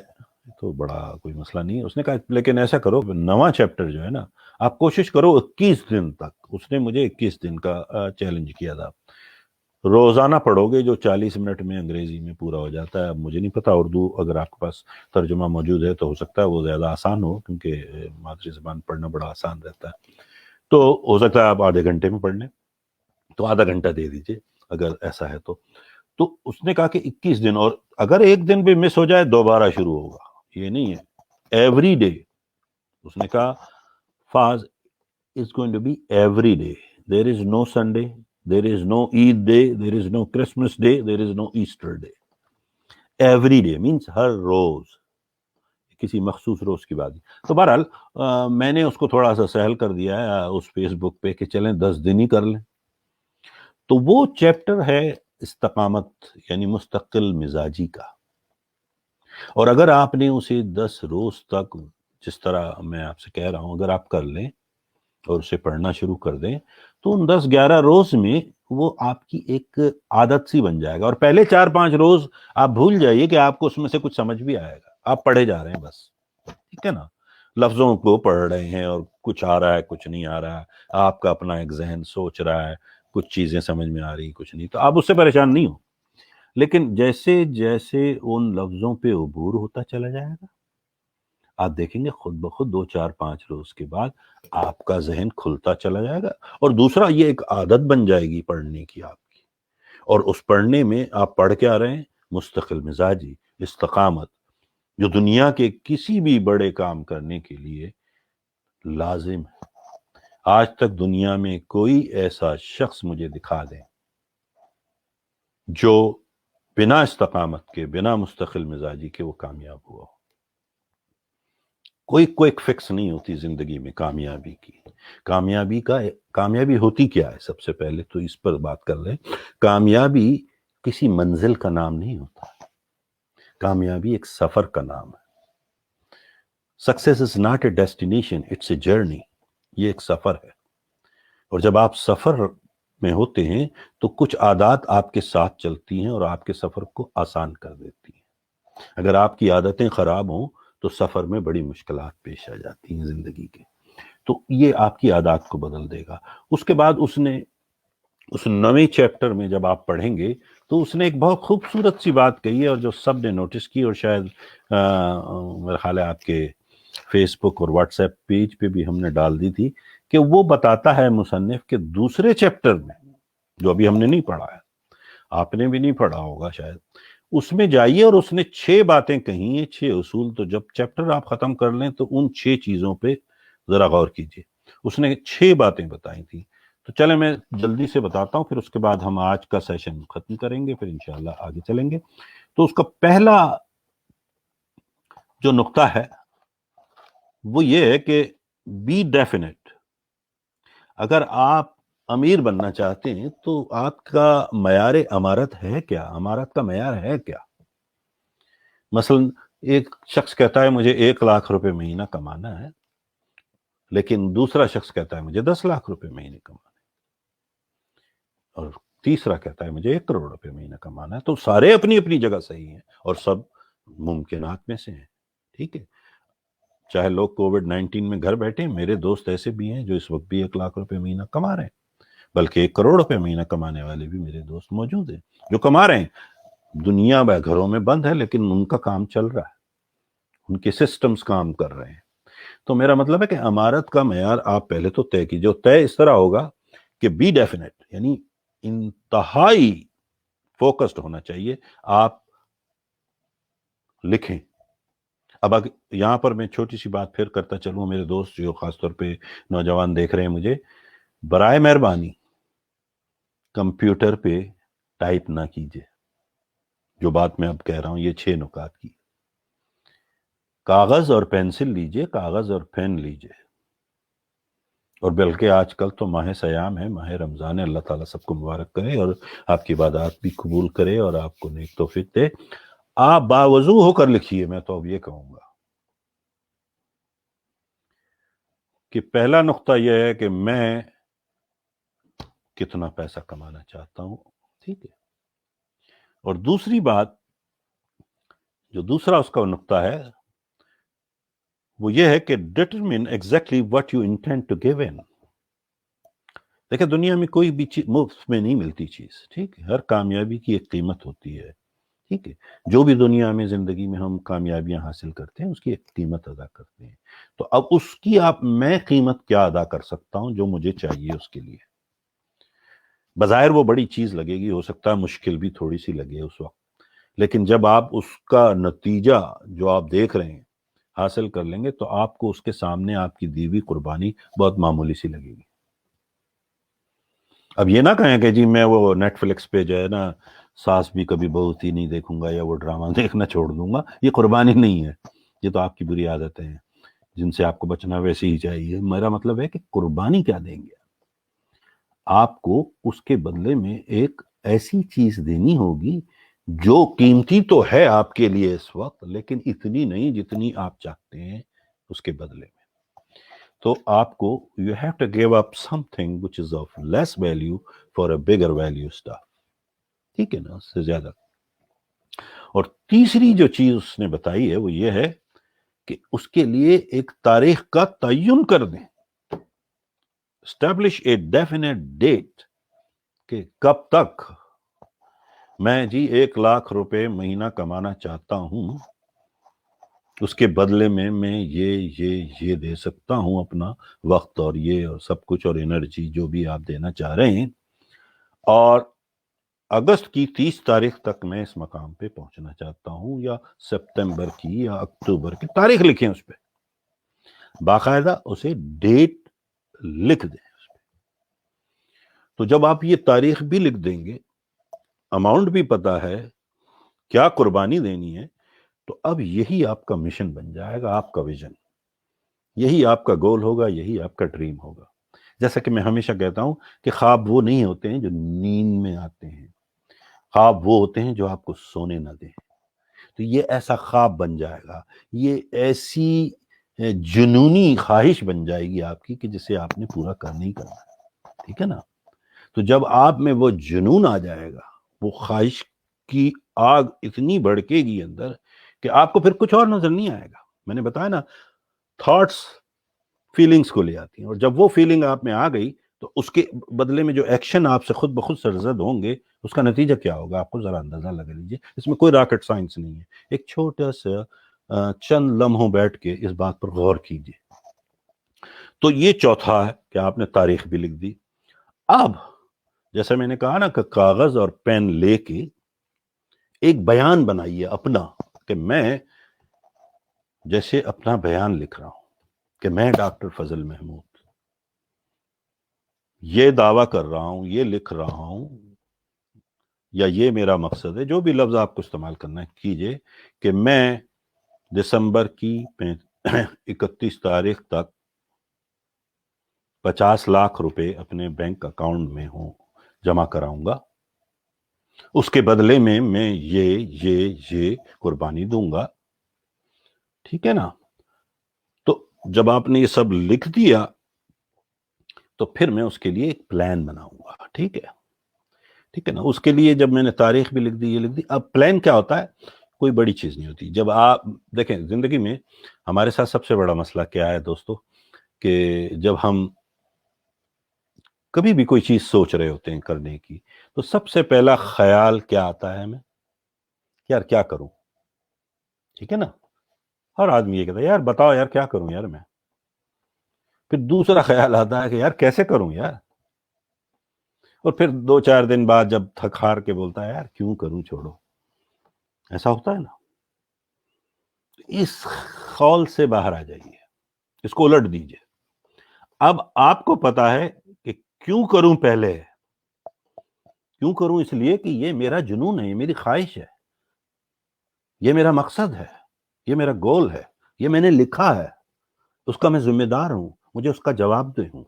تو بڑا کوئی مسئلہ نہیں ہے۔ اس نے کہا لیکن ایسا کرو، نواں چیپٹر جو ہے نا آپ کوشش کرو 21 دن تک، اس نے مجھے 21 دن کا چیلنج کیا تھا، روزانہ پڑھو گے جو 40 منٹ میں انگریزی میں پورا ہو جاتا ہے۔ اب مجھے نہیں پتا اردو اگر آپ کے پاس ترجمہ موجود ہے تو ہو سکتا ہے وہ زیادہ آسان ہو، کیونکہ مادری زبان پڑھنا بڑا آسان رہتا ہے، تو ہو سکتا ہے آپ آدھے گھنٹے میں پڑھ لیں، تو آدھا گھنٹہ دے دیجئے اگر ایسا ہے تو اس نے کہا کہ 21 دن، اور اگر ایک دن بھی مس ہو جائے دوبارہ شروع ہوگا، یہ نہیں ہے ایوری ڈے۔ اس نے کہا فاز is going to be every day. There is no Sunday, there is no Eid day, there is no Christmas day, there is no Easter day. Every day means ہر روز، کسی مخصوص روز کی بات۔ تو بہرحال میں نے اس کو تھوڑا سا سہل کر دیا ہے اس فیس بک پہ کہ چلیں 10 دن ہی کر لیں۔ تو وہ چیپٹر ہے استقامت یعنی مستقل مزاجی کا، اور اگر آپ نے اسے 10 روز تک، جس طرح میں آپ سے کہہ رہا ہوں، اگر آپ کر لیں اور اسے پڑھنا شروع کر دیں، تو ان 10-11 روز میں وہ آپ کی ایک عادت سی بن جائے گا، اور پہلے 4-5 روز آپ بھول جائیے کہ آپ کو اس میں سے کچھ سمجھ بھی آئے گا، آپ پڑھے جا رہے ہیں بس، ٹھیک ہے نا، لفظوں کو پڑھ رہے ہیں اور کچھ آ رہا ہے کچھ نہیں آ رہا ہے، آپ کا اپنا ایک ذہن سوچ رہا ہے، کچھ چیزیں سمجھ میں آ رہی کچھ نہیں، تو آپ اس سے پریشان نہیں ہو، لیکن جیسے جیسے ان لفظوں پہ عبور ہوتا چلا جائے گا آپ دیکھیں گے خود بخود 2 4 5 روز کے بعد آپ کا ذہن کھلتا چلا جائے گا، اور دوسرا یہ ایک عادت بن جائے گی پڑھنے کی آپ کی، اور اس پڑھنے میں آپ پڑھ کے آ رہے ہیں مستقل مزاجی، استقامت، جو دنیا کے کسی بھی بڑے کام کرنے کے لیے لازم ہے۔ آج تک دنیا میں کوئی ایسا شخص مجھے دکھا دیں جو بنا استقامت کے، بنا مستقل مزاجی کے وہ کامیاب ہوا ہو۔ کوئی کوئک فکس نہیں ہوتی زندگی میں کامیابی کی۔ کامیابی ہوتی کیا ہے؟ سب سے پہلے تو اس پر بات کر لیں۔ کامیابی کسی منزل کا نام نہیں ہوتا، کامیابی ایک سفر کا نام ہے۔ Success is not a destination, it's a journey. یہ ایک سفر ہے، اور جب آپ سفر میں ہوتے ہیں تو کچھ عادات آپ کے ساتھ چلتی ہیں اور آپ کے سفر کو آسان کر دیتی ہیں۔ اگر آپ کی عادتیں خراب ہوں تو سفر میں بڑی مشکلات پیش آ جاتی ہیں زندگی کے، تو یہ آپ کی عادات کو بدل دے گا۔ اس کے بعد اس نویں چیپٹر میں جب آپ پڑھیں گے تو اس نے ایک بہت خوبصورت سی بات کہی ہے، اور جو سب نے نوٹس کی، اور شاید میرا خیال ہے آپ کے فیس بک اور واٹس ایپ پیج پہ بھی ہم نے ڈال دی تھی، کہ وہ بتاتا ہے مصنف کہ دوسرے چیپٹر میں، جو ابھی ہم نے نہیں پڑھا ہے، آپ نے بھی نہیں پڑھا ہوگا شاید، اس میں جائیے، اور اس نے 6 باتیں کہی ہیں، 6 اصول۔ تو جب چیپٹر آپ ختم کر لیں تو ان 6 چیزوں پہ ذرا غور کیجیے۔ اس نے 6 باتیں بتائی تھی، تو چلیں میں جلدی سے بتاتا ہوں، پھر اس کے بعد ہم آج کا سیشن ختم کریں گے، پھر انشاءاللہ آگے چلیں گے۔ تو اس کا پہلا جو نقطہ ہے وہ یہ ہے کہ بی ڈیفینیٹ۔ اگر آپ امیر بننا چاہتے ہیں تو آپ کا معیار امارت ہے کیا؟ امارت کا معیار ہے کیا؟ مثلا ایک شخص کہتا ہے مجھے 1 لاکھ روپے مہینہ کمانا ہے، لیکن دوسرا شخص کہتا ہے مجھے 10 لاکھ روپے مہینے کمانا ہے، اور تیسرا کہتا ہے مجھے 1 کروڑ روپے مہینہ کمانا ہے۔ تو سارے اپنی اپنی جگہ صحیح ہیں، اور سب ممکنات میں سے ہیں، ٹھیک ہے۔ چاہے لوگ کووڈ-19 میں گھر بیٹھے، میرے دوست ایسے بھی ہیں جو اس وقت بھی 1 لاکھ روپے مہینہ کما رہے ہیں، بلکہ 1 کروڑ روپے مہینہ کمانے والے بھی میرے دوست موجود ہیں جو کما رہے ہیں۔ دنیا گھروں میں بند ہے، لیکن ان کا کام چل رہا ہے، ان کے سسٹمز کام کر رہے ہیں۔ تو میرا مطلب ہے کہ امارت کا معیار آپ پہلے تو طے کیجیے، جو طے اس طرح ہوگا کہ بی ڈیفینیٹ، یعنی انتہائی فوکسڈ ہونا چاہیے۔ آپ لکھیں۔ اب یہاں پر میں چھوٹی سی بات پھر کرتا چلوں، میرے دوست جو خاص طور پہ نوجوان دیکھ رہے ہیں مجھے، برائے مہربانی کمپیوٹر پہ ٹائپ نہ کیجیے جو بات میں اب کہہ رہا ہوں، یہ 6 نکات کی۔ کاغذ اور پینسل لیجیے، کاغذ اور پین لیجیے، اور بلکہ آج کل تو ماہ سیام ہے، ماہ رمضان ہے، اللہ تعالیٰ سب کو مبارک کرے اور آپ کی عبادات بھی قبول کرے اور آپ کو نیک توفیق دے۔ آپ باوضو ہو کر لکھیے۔ میں تو اب یہ کہوں گا کہ پہلا نقطہ یہ ہے کہ میں کتنا پیسہ کمانا چاہتا ہوں، ٹھیک ہے۔ اور دوسری بات، جو دوسرا اس کا نقطہ ہے وہ یہ ہے کہ determine exactly what you intend to give in. دیکھیں دنیا میں کوئی بھی چیز مفت میں نہیں ملتی چیز، ٹھیک ہے، ہر کامیابی کی ایک قیمت ہوتی ہے، ٹھیک ہے۔ جو بھی دنیا میں زندگی میں ہم کامیابیاں حاصل کرتے ہیں اس کی ایک قیمت ادا کرتے ہیں، تو اب اس کی میں قیمت کیا ادا کر سکتا ہوں جو مجھے چاہیے اس کے لیے۔ بظاہر وہ بڑی چیز لگے گی، ہو سکتا ہے مشکل بھی تھوڑی سی لگے اس وقت، لیکن جب آپ اس کا نتیجہ جو آپ دیکھ رہے ہیں حاصل کر لیں گے تو آپ کو اس کے سامنے آپ کی دی ہوئی قربانی بہت معمولی سی لگے گی۔ اب یہ نہ کہیں کہ جی میں وہ نیٹ فلکس پہ جو ہے نا ساس بھی کبھی بہت ہی نہیں دیکھوں گا یا وہ ڈرامہ دیکھنا چھوڑ دوں گا، یہ قربانی نہیں ہے، یہ تو آپ کی بری عادتیں ہیں جن سے آپ کو بچنا ویسے ہی چاہیے۔ میرا مطلب ہے کہ قربانی کیا دیں گے؟ آپ کو اس کے بدلے میں ایک ایسی چیز دینی ہوگی جو قیمتی تو ہے آپ کے لیے اس وقت، لیکن اتنی نہیں جتنی آپ چاہتے ہیں اس کے بدلے میں۔ تو آپ کو you have to give up something which is of less value for a bigger value stuff, ٹھیک ہے نا، اس سے زیادہ۔ اور تیسری جو چیز اس نے بتائی ہے وہ یہ ہے کہ اس کے لیے ایک تاریخ کا تعین کر دیں، اسٹیبلش اے ڈیفینیٹ ڈیٹ، کہ کب تک میں جی 1,00,000 روپے مہینہ کمانا چاہتا ہوں، اس کے بدلے میں یہ دے سکتا ہوں، اپنا وقت اور یہ اور سب کچھ اور انرجی جو بھی آپ دینا چاہ رہے ہیں، اور اگست کی 30 تاریخ تک میں اس مقام پہ پہنچنا چاہتا ہوں، یا سپتمبر کی یا اکتوبر کی تاریخ لکھیں، اس پہ باقاعدہ اسے ڈیٹ لکھ دیں اس پہ۔ تو جب آپ یہ تاریخ بھی لکھ دیں گے، اماؤنٹ بھی پتا ہے، کیا قربانی دینی ہے، تو اب یہی آپ کا مشن بن جائے گا، آپ کا ویژن، یہی آپ کا گول ہوگا، یہی آپ کا ڈریم ہوگا۔ جیسا کہ میں ہمیشہ کہتا ہوں کہ خواب وہ نہیں ہوتے ہیں جو نیند میں آتے ہیں، خواب وہ ہوتے ہیں جو آپ کو سونے نہ دیں۔ تو یہ ایسا خواب بن جائے گا، یہ ایسی جنونی خواہش بن جائے گی آپ کی کہ جسے آپ نے پورا کرنا ہی کرنا ہے، ٹھیک ہے نا؟ تو جب آپ میں وہ جنون آ جائے گا، وہ خواہش کی آگ اتنی بھڑکے گی اندر کہ آپ کو پھر کچھ اور نظر نہیں آئے گا۔ میں نے بتایا نا، تھاٹس فیلنگز کو لے آتی ہیں، اور جب وہ فیلنگ آپ میں آ گئی تو اس کے بدلے میں جو ایکشن آپ سے خود بخود سرزد ہوں گے، اس کا نتیجہ کیا ہوگا آپ کو ذرا اندازہ لگا لیجیے۔ اس میں کوئی راکٹ سائنس نہیں ہے، ایک چھوٹا سا چند لمحوں بیٹھ کے اس بات پر غور کیجیے۔ تو یہ چوتھا ہے کہ آپ نے تاریخ بھی لکھ دی۔ اب جیسے میں نے کہا نا کہ کاغذ اور پین لے کے ایک بیان بنائیے اپنا، کہ میں جیسے اپنا بیان لکھ رہا ہوں کہ میں ڈاکٹر فضل محمود یہ دعویٰ کر رہا ہوں، یہ لکھ رہا ہوں، یا یہ میرا مقصد ہے، جو بھی لفظ آپ کو استعمال کرنا کیجئے، کہ میں دسمبر کی 31 تاریخ تک 50 لاکھ روپے اپنے بینک اکاؤنٹ میں جمع کراؤں گا، اس کے بدلے میں یہ قربانی دوں گا، ٹھیک ہے نا؟ تو جب آپ نے یہ سب لکھ دیا تو پھر میں اس کے لیے ایک پلان بناؤں گا، ٹھیک ہے نا؟ اس کے لیے جب میں نے تاریخ بھی لکھ دی، یہ لکھ دی، اب پلان کیا ہوتا ہے؟ کوئی بڑی چیز نہیں ہوتی۔ جب آپ دیکھیں زندگی میں ہمارے ساتھ سب سے بڑا مسئلہ کیا ہے دوستو، کہ جب ہم کبھی بھی کوئی چیز سوچ رہے ہوتے ہیں کرنے کی، تو سب سے پہلا خیال کیا آتا ہے ہمیں؟ یار کیا کروں، ٹھیک ہے نا؟ ہر آدمی یہ کہتا ہے یار بتاؤ یار کیا کروں یار میں۔ پھر دوسرا خیال آتا ہے کہ یار کیسے کروں یار، اور پھر 2-4 دن بعد جب تھک ہار کے بولتا ہے یار کیوں کروں، چھوڑو۔ ایسا ہوتا ہے نا؟ اس خول سے باہر آ جائیے، اس کو الٹ دیجئے۔ اب آپ کو پتا ہے کہ کیوں کروں، پہلے کیوں کروں، اس لیے کہ یہ میرا جنون ہے، یہ میری خواہش ہے، یہ میرا مقصد ہے، یہ میرا گول ہے، یہ میں نے لکھا ہے، اس کا میں ذمہ دار ہوں، مجھے اس کا جواب دہ ہوں۔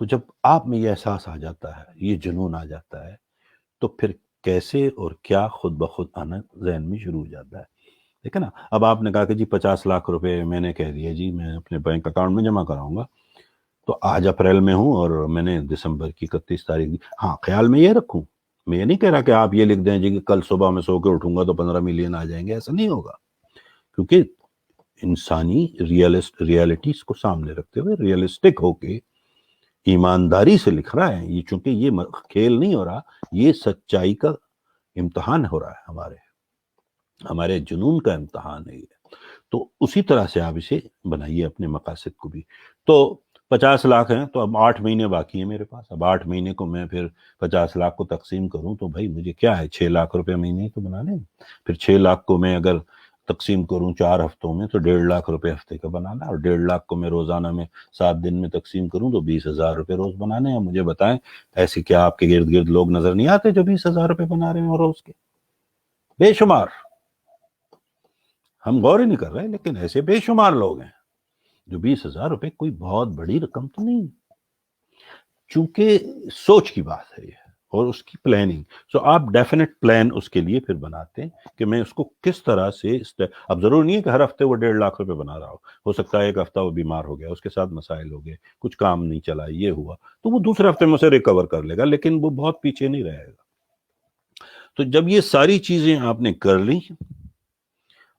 تو جب آپ میں یہ احساس آ جاتا ہے، یہ جنون آ جاتا ہے، تو پھر کیسے اور کیا خود بخود آنا ذہن میں شروع ہو جاتا ہے، ٹھیک ہے نا؟ اب آپ نے کہا کہ جی 50 لاکھ روپے میں نے کہہ دیا جی میں اپنے بینک اکاؤنٹ میں جمع کراؤں گا، تو آج اپریل میں ہوں اور میں نے دسمبر کی 31 تاریخ دی۔ ہاں خیال میں یہ رکھوں، میں یہ نہیں کہہ رہا کہ آپ یہ لکھ دیں جی کہ کل صبح میں سو کے اٹھوں گا تو 15 ملین آ جائیں گے، ایسا نہیں ہوگا، کیونکہ انسانی ریالٹیز کو سامنے رکھتے ہوئے ریئلسٹک ہو کے ایمانداری سے لکھ رہا ہے، یہ چونکہ یہ کھیل نہیں ہو رہا، یہ سچائی کا امتحان ہو رہا ہے، ہمارے جنون کا امتحان ہے یہ۔ تو اسی طرح سے آپ اسے بنائیے اپنے مقاصد کو بھی۔ تو 50 لاکھ ہیں تو اب 8 مہینے باقی ہیں میرے پاس، اب 8 مہینے کو میں پھر 50 لاکھ کو تقسیم کروں تو بھائی مجھے کیا ہے، 6 لاکھ روپے مہینے تو بنا لیں۔ پھر 6 لاکھ کو میں اگر تقسیم کروں 4 ہفتوں میں تو 1.5 لاکھ روپے ہفتے کا بنانا، اور 1.5 لاکھ کو میں روزانہ میں 7 دن میں تقسیم کروں تو 20,000 روپے روز بنانے ہیں۔ مجھے بتائیں ایسے کیا آپ کے گرد گرد لوگ نظر نہیں آتے جو 20,000 روپے بنا رہے ہیں روز کے؟ بے شمار، ہم غور ہی نہیں کر رہے، لیکن ایسے بے شمار لوگ ہیں جو 20,000 روپے کوئی بہت بڑی رقم تو نہیں، چونکہ سوچ کی بات ہے یہ اور اس کی پلاننگ۔ سو آپ ڈیفینیٹ پلان اس کے لیے پھر بناتے ہیں کہ میں اس کو کس طرح سے اب ضرور نہیں ہے کہ ہر ہفتے وہ 1.5 لاکھ روپے بنا رہا ہو سکتا ہے ایک ہفتہ وہ بیمار ہو گیا، اس کے ساتھ مسائل ہو گئے، کچھ کام نہیں چلا، یہ ہوا، تو وہ دوسرے ہفتے میں اسے ریکور کر لے گا، لیکن وہ بہت پیچھے نہیں رہے گا۔ تو جب یہ ساری چیزیں آپ نے کر لی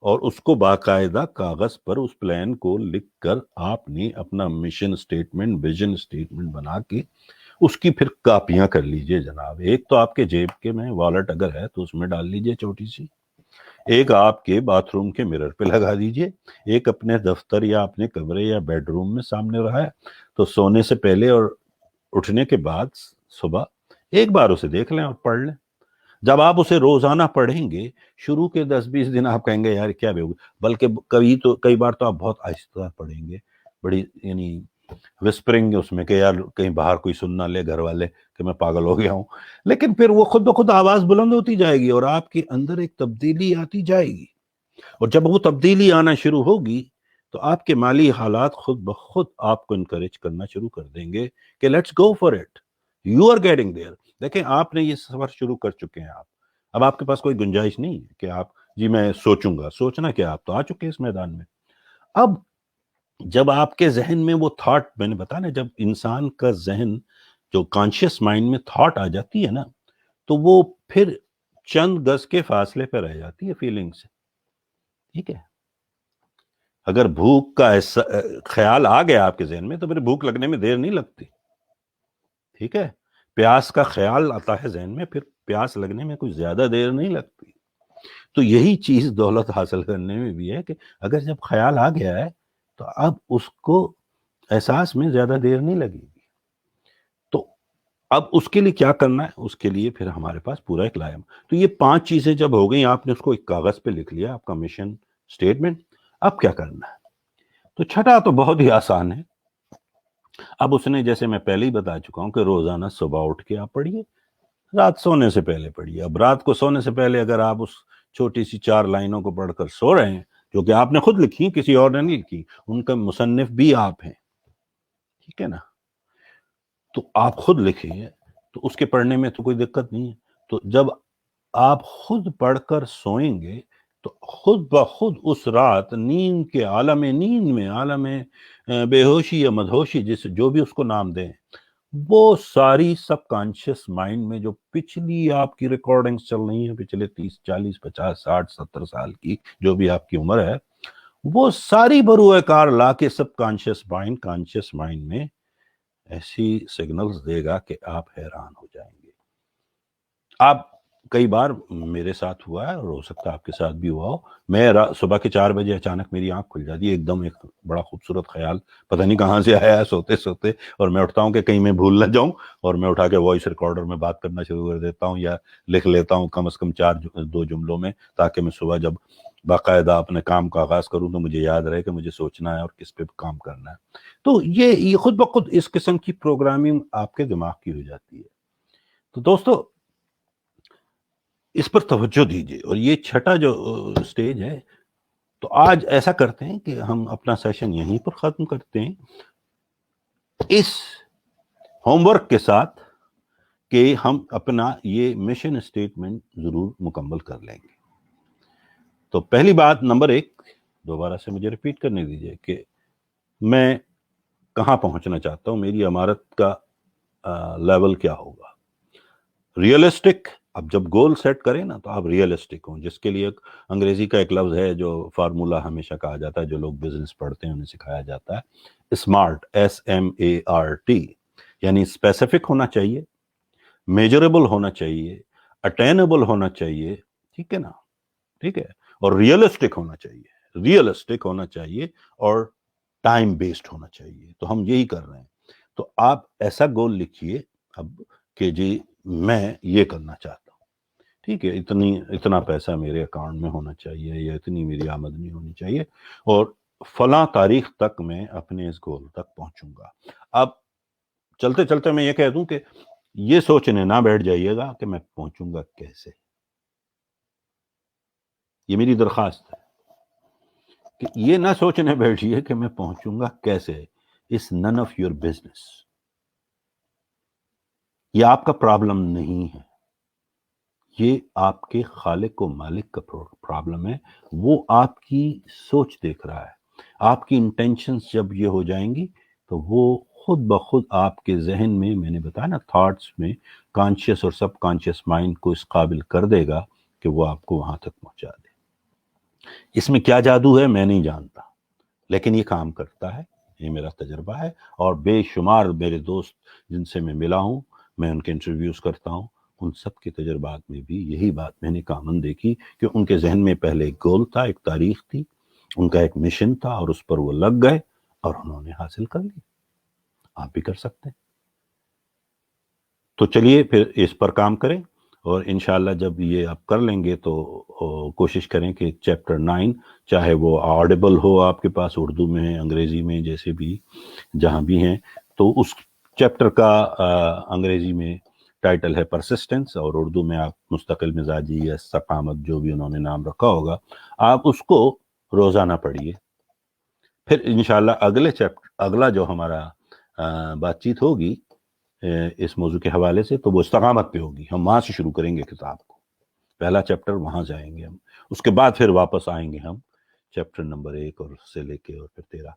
اور اس کو باقاعدہ کاغذ پر اس پلان کو لکھ کر آپ نے اپنا مشن سٹیٹمنٹ ویژن سٹیٹمنٹ بنا کے اس کی پھر کاپیاں کر لیجئے جناب. ایک تو آپ کے جیب کے میں والٹ اگر ہے تو اس میں ڈال لیجئے چھوٹی سی, ایک آپ کے باتھ روم کے مرر پہ لگا دیجئے, ایک اپنے دفتر یا اپنے کمرے یا بیڈ روم میں سامنے رہا ہے تو سونے سے پہلے اور اٹھنے کے بعد صبح ایک بار اسے دیکھ لیں اور پڑھ لیں. جب آپ اسے روزانہ پڑھیں گے, شروع کے 10-20 دن آپ کہیں گے یار کیا بے ہوگی, بلکہ کئی بار تو آپ بہت آہستہ پڑھیں گے, بڑی یعنی وسپرنگ اس میں کہ یار کہیں باہر کوئی سن نہ لے گھر والے کہ میں پاگل ہو گیا ہوں, لیکن پھر وہ خود بخود آواز بلند ہوتی جائے گی اور آپ کے اندر ایک تبدیلی آتی جائے گی, اور جب وہ تبدیلی آنا شروع ہوگی تو آپ کے مالی حالات خود بخود آپ کو انکریج کرنا شروع کر دیں گے کہ let's go for it, you are getting there. دیکھیں آپ نے یہ سفر شروع کر چکے ہیں, اب آپ کے پاس کوئی گنجائش نہیں ہے کہ آپ جی میں سوچوں گا, سوچنا کیا, آپ تو آ چکے اس میدان میں. اب جب آپ کے ذہن میں وہ تھاٹ, میں نے بتایا نا, جب انسان کا ذہن جو کانشیس مائنڈ میں تھاٹ آ جاتی ہے نا, تو وہ پھر چند گز کے فاصلے پہ رہ جاتی ہے فیلنگ سے. ٹھیک ہے, اگر بھوک کا خیال آ گیا آپ کے ذہن میں تو پھر بھوک لگنے میں دیر نہیں لگتی. ٹھیک ہے, پیاس کا خیال آتا ہے ذہن میں, پھر پیاس لگنے میں کچھ زیادہ دیر نہیں لگتی. تو یہی چیز دولت حاصل کرنے میں بھی ہے کہ اگر جب خیال آ گیا ہے تو اب اس کو احساس میں زیادہ دیر نہیں لگے گی. تو اب اس کے لیے کیا کرنا ہے, اس کے لیے پھر ہمارے پاس پورا ایک لائم. تو یہ 5 چیزیں جب ہو گئی, آپ نے اس کو ایک کاغذ پہ لکھ لیا, آپ کا مشن سٹیٹمنٹ, اب کیا کرنا ہے. تو چھٹا تو بہت ہی آسان ہے. اب اس نے, جیسے میں پہلے ہی بتا چکا ہوں کہ روزانہ صبح اٹھ کے آپ پڑھیے, رات سونے سے پہلے پڑھیے. اب رات کو سونے سے پہلے اگر آپ اس چھوٹی سی 4 لائنوں کو پڑھ کر سو رہے ہیں, جو کہ آپ نے خود لکھی, کسی اور نے نہیں لکھی, ان کا مصنف بھی آپ ہیں, ٹھیک ہے نا, تو آپ خود لکھیں, تو اس کے پڑھنے میں تو کوئی دقت نہیں ہے. تو جب آپ خود پڑھ کر سوئیں گے تو خود بخود اس رات نیند کے عالم نیند میں, عالم بے ہوشی یا مدہوشی, جو بھی اس کو نام دیں, وہ ساری سب کانشیس مائنڈ میں جو پچھلی آپ کی ریکارڈنگز چل رہی ہیں, پچھلے 30 40 50 60 70 سال کی جو بھی آپ کی عمر ہے, وہ ساری بروئے کار لا کے سب کانشیس مائنڈ میں ایسی سگنلز دے گا کہ آپ حیران ہو جائیں گے. آپ کئی بار میرے ساتھ ہوا ہے اور ہو سکتا ہے آپ کے ساتھ بھی ہوا ہو, میں صبح کے 4 بجے اچانک میری آنکھ کھل جاتی ہے, ایک دم ایک بڑا خوبصورت خیال پتہ نہیں کہاں سے آیا ہے سوتے سوتے, اور میں اٹھتا ہوں کہ کہیں میں بھول نہ جاؤں, اور میں اٹھا کے وائس ریکارڈر میں بات کرنا شروع کر دیتا ہوں یا لکھ لیتا ہوں کم از کم 2 جملوں میں, تاکہ میں صبح جب باقاعدہ اپنے کام کا آغاز کروں تو مجھے یاد رہے کہ مجھے سوچنا ہے اور کس پہ کام کرنا ہے. تو یہ خود بخود اس قسم کی پروگرامنگ آپ کے دماغ کی ہو جاتی ہے. تو دوستو اس پر توجہ دیجیے. اور یہ چھٹا جو سٹیج ہے, تو آج ایسا کرتے ہیں کہ ہم اپنا سیشن یہیں پر ختم کرتے ہیں, اس ہوم ورک کے ساتھ کہ ہم اپنا یہ مشن سٹیٹمنٹ ضرور مکمل کر لیں گے. تو پہلی بات, نمبر 1, دوبارہ سے مجھے ریپیٹ کرنے دیجیے کہ میں کہاں پہنچنا چاہتا ہوں, میری عمارت کا لیول کیا ہوگا. ریئلسٹک, اب جب گول سیٹ کریں نا تو آپ ریئلسٹک ہوں, جس کے لیے انگریزی کا ایک لفظ ہے جو فارمولا ہمیشہ کہا جاتا ہے, جو لوگ بزنس پڑھتے ہیں انہیں سکھایا جاتا ہے, اسمارٹ, SMART, یعنی اسپیسیفک ہونا چاہیے, میجریبل ہونا چاہیے, اٹینیبل ہونا چاہیے, ٹھیک ہے نا, ٹھیک ہے, اور ریئلسٹک ہونا چاہیے, اور ٹائم بیسڈ ہونا چاہیے. تو ہم یہی کر رہے ہیں. تو آپ ایسا گول لکھیے اب کہ جی میں یہ کرنا چاہتا ہوں, ٹھیک ہے, اتنا پیسہ میرے اکاؤنٹ میں ہونا چاہیے, یا اتنی میری آمدنی ہونی چاہیے, اور فلاں تاریخ تک میں اپنے اس گول تک پہنچوں گا. اب چلتے چلتے میں یہ کہہ دوں کہ یہ سوچنے نہ بیٹھ جائیے گا کہ میں پہنچوں گا کیسے. یہ میری درخواست ہے کہ یہ نہ سوچنے بیٹھیے کہ میں پہنچوں گا کیسے. It's none of your business. یہ آپ کا پرابلم نہیں ہے, یہ آپ کے خالق و مالک کا پرابلم ہے. وہ آپ کی سوچ دیکھ رہا ہے. آپ کی انٹینشنز جب یہ ہو جائیں گی تو وہ خود بخود آپ کے ذہن میں، میں نے بتایا نا، تھاٹس میں کانشیس اور سب کانشیس مائنڈ کو اس قابل کر دے گا کہ وہ آپ کو وہاں تک پہنچا دے۔ اس میں کیا جادو ہے میں نہیں جانتا، لیکن یہ کام کرتا ہے، یہ میرا تجربہ ہے، اور بے شمار میرے دوست جن سے میں ملا ہوں، میں ان کے انٹرویوز کرتا ہوں، ان سب کے تجربات میں بھی یہی بات میں نے کامن دیکھی کہ ان کے ذہن میں پہلے ایک گول تھا، ایک تاریخ تھی، ان کا ایک مشن تھا، اور اس پر وہ لگ گئے اور انہوں نے حاصل کر لی۔ آپ بھی کر سکتے ہیں۔ تو چلیے پھر اس پر کام کریں، اور انشاءاللہ جب یہ آپ کر لیں گے تو کوشش کریں کہ چیپٹر 9 چاہے وہ آڈیبل ہو آپ کے پاس، اردو میں، انگریزی میں، جیسے بھی جہاں بھی ہیں، تو اس چیپٹر کا انگریزی میں ٹائٹل ہے پرسسٹنس، اور اردو میں آپ مستقل مزاجی یا استقامت، جو بھی انہوں نے نام رکھا ہوگا، آپ اس کو روزانہ پڑھیے۔ پھر انشاءاللہ اگلا جو ہمارا بات چیت ہوگی اس موضوع کے حوالے سے، تو وہ استقامت پہ ہوگی۔ ہم وہاں سے شروع کریں گے کتاب کو، پہلا چیپٹر وہاں جائیں گے ہم، اس کے بعد پھر واپس آئیں گے ہم چیپٹر نمبر 1 اور سے لے کے اور پھر 13،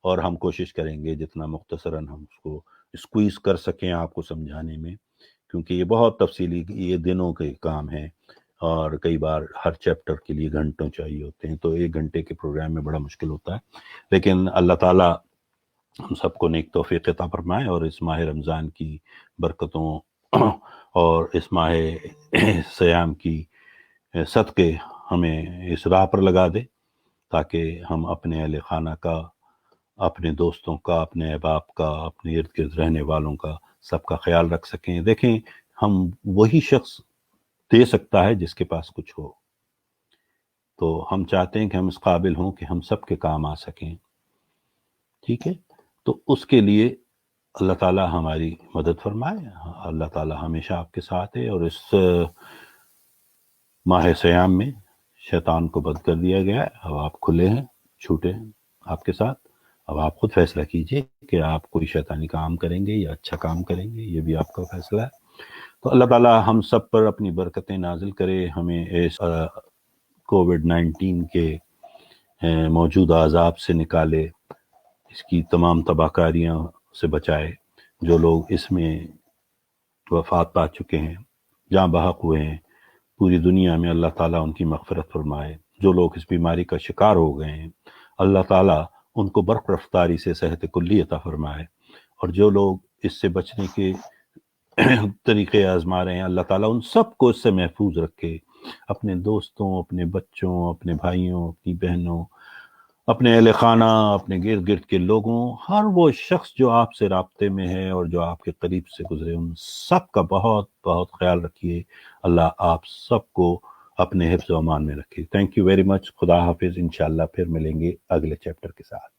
اور ہم کوشش کریں گے جتنا مختصراً ہم اس کو اسکویز کر سکیں آپ کو سمجھانے میں، کیونکہ یہ بہت تفصیلی، یہ دنوں کے کام ہیں، اور کئی بار ہر چیپٹر کے لیے گھنٹوں چاہیے ہوتے ہیں، تو 1 گھنٹے کے پروگرام میں بڑا مشکل ہوتا ہے۔ لیکن اللہ تعالیٰ ہم سب کو نیک توفیق عطا فرمائے، اور اس ماہ رمضان کی برکتوں اور اس ماہ سیام کی صدقے ہمیں اس راہ پر لگا دے، تاکہ ہم اپنے اہل خانہ کا، اپنے دوستوں کا، اپنے احباب کا، اپنے ارد گرد رہنے والوں کا، سب کا خیال رکھ سکیں۔ دیکھیں، ہم وہی شخص دے سکتا ہے جس کے پاس کچھ ہو، تو ہم چاہتے ہیں کہ ہم اس قابل ہوں کہ ہم سب کے کام آ سکیں، ٹھیک ہے؟ تو اس کے لیے اللہ تعالیٰ ہماری مدد فرمائے، اللہ تعالیٰ ہمیشہ آپ کے ساتھ ہے، اور اس ماہ سیام میں شیطان کو بند کر دیا گیا ہے، اب آپ کھلے ہیں، چھوٹے ہیں آپ کے ساتھ۔ اب آپ خود فیصلہ کیجئے کہ آپ کوئی شیطانی کام کریں گے یا اچھا کام کریں گے، یہ بھی آپ کا فیصلہ ہے۔ تو اللہ تعالیٰ ہم سب پر اپنی برکتیں نازل کرے، ہمیں اس کووڈ-19 کے موجودہ عذاب سے نکالے، اس کی تمام تباہ کاریاں سے بچائے۔ جو لوگ اس میں وفات پا چکے ہیں، جاں بحق ہوئے ہیں، پوری دنیا میں اللہ تعالیٰ ان کی مغفرت فرمائے۔ جو لوگ اس بیماری کا شکار ہو گئے ہیں، اللہ تعالیٰ ان کو برق رفتاری سے صحت کلی عطا فرمائے، اور جو لوگ اس سے بچنے کے طریقے آزما رہے ہیں، اللہ تعالیٰ ان سب کو اس سے محفوظ رکھے، اپنے دوستوں، اپنے بچوں، اپنے بھائیوں، اپنی بہنوں، اپنے اہل خانہ، اپنے گرد گرد کے لوگوں، ہر وہ شخص جو آپ سے رابطے میں ہے اور جو آپ کے قریب سے گزرے، ان سب کا بہت بہت خیال رکھیے۔ اللہ آپ سب کو اپنے حفظ و امان میں رکھے۔ Thank you very much. خدا حافظ۔ انشاءاللہ پھر ملیں گے اگلے چیپٹر کے ساتھ۔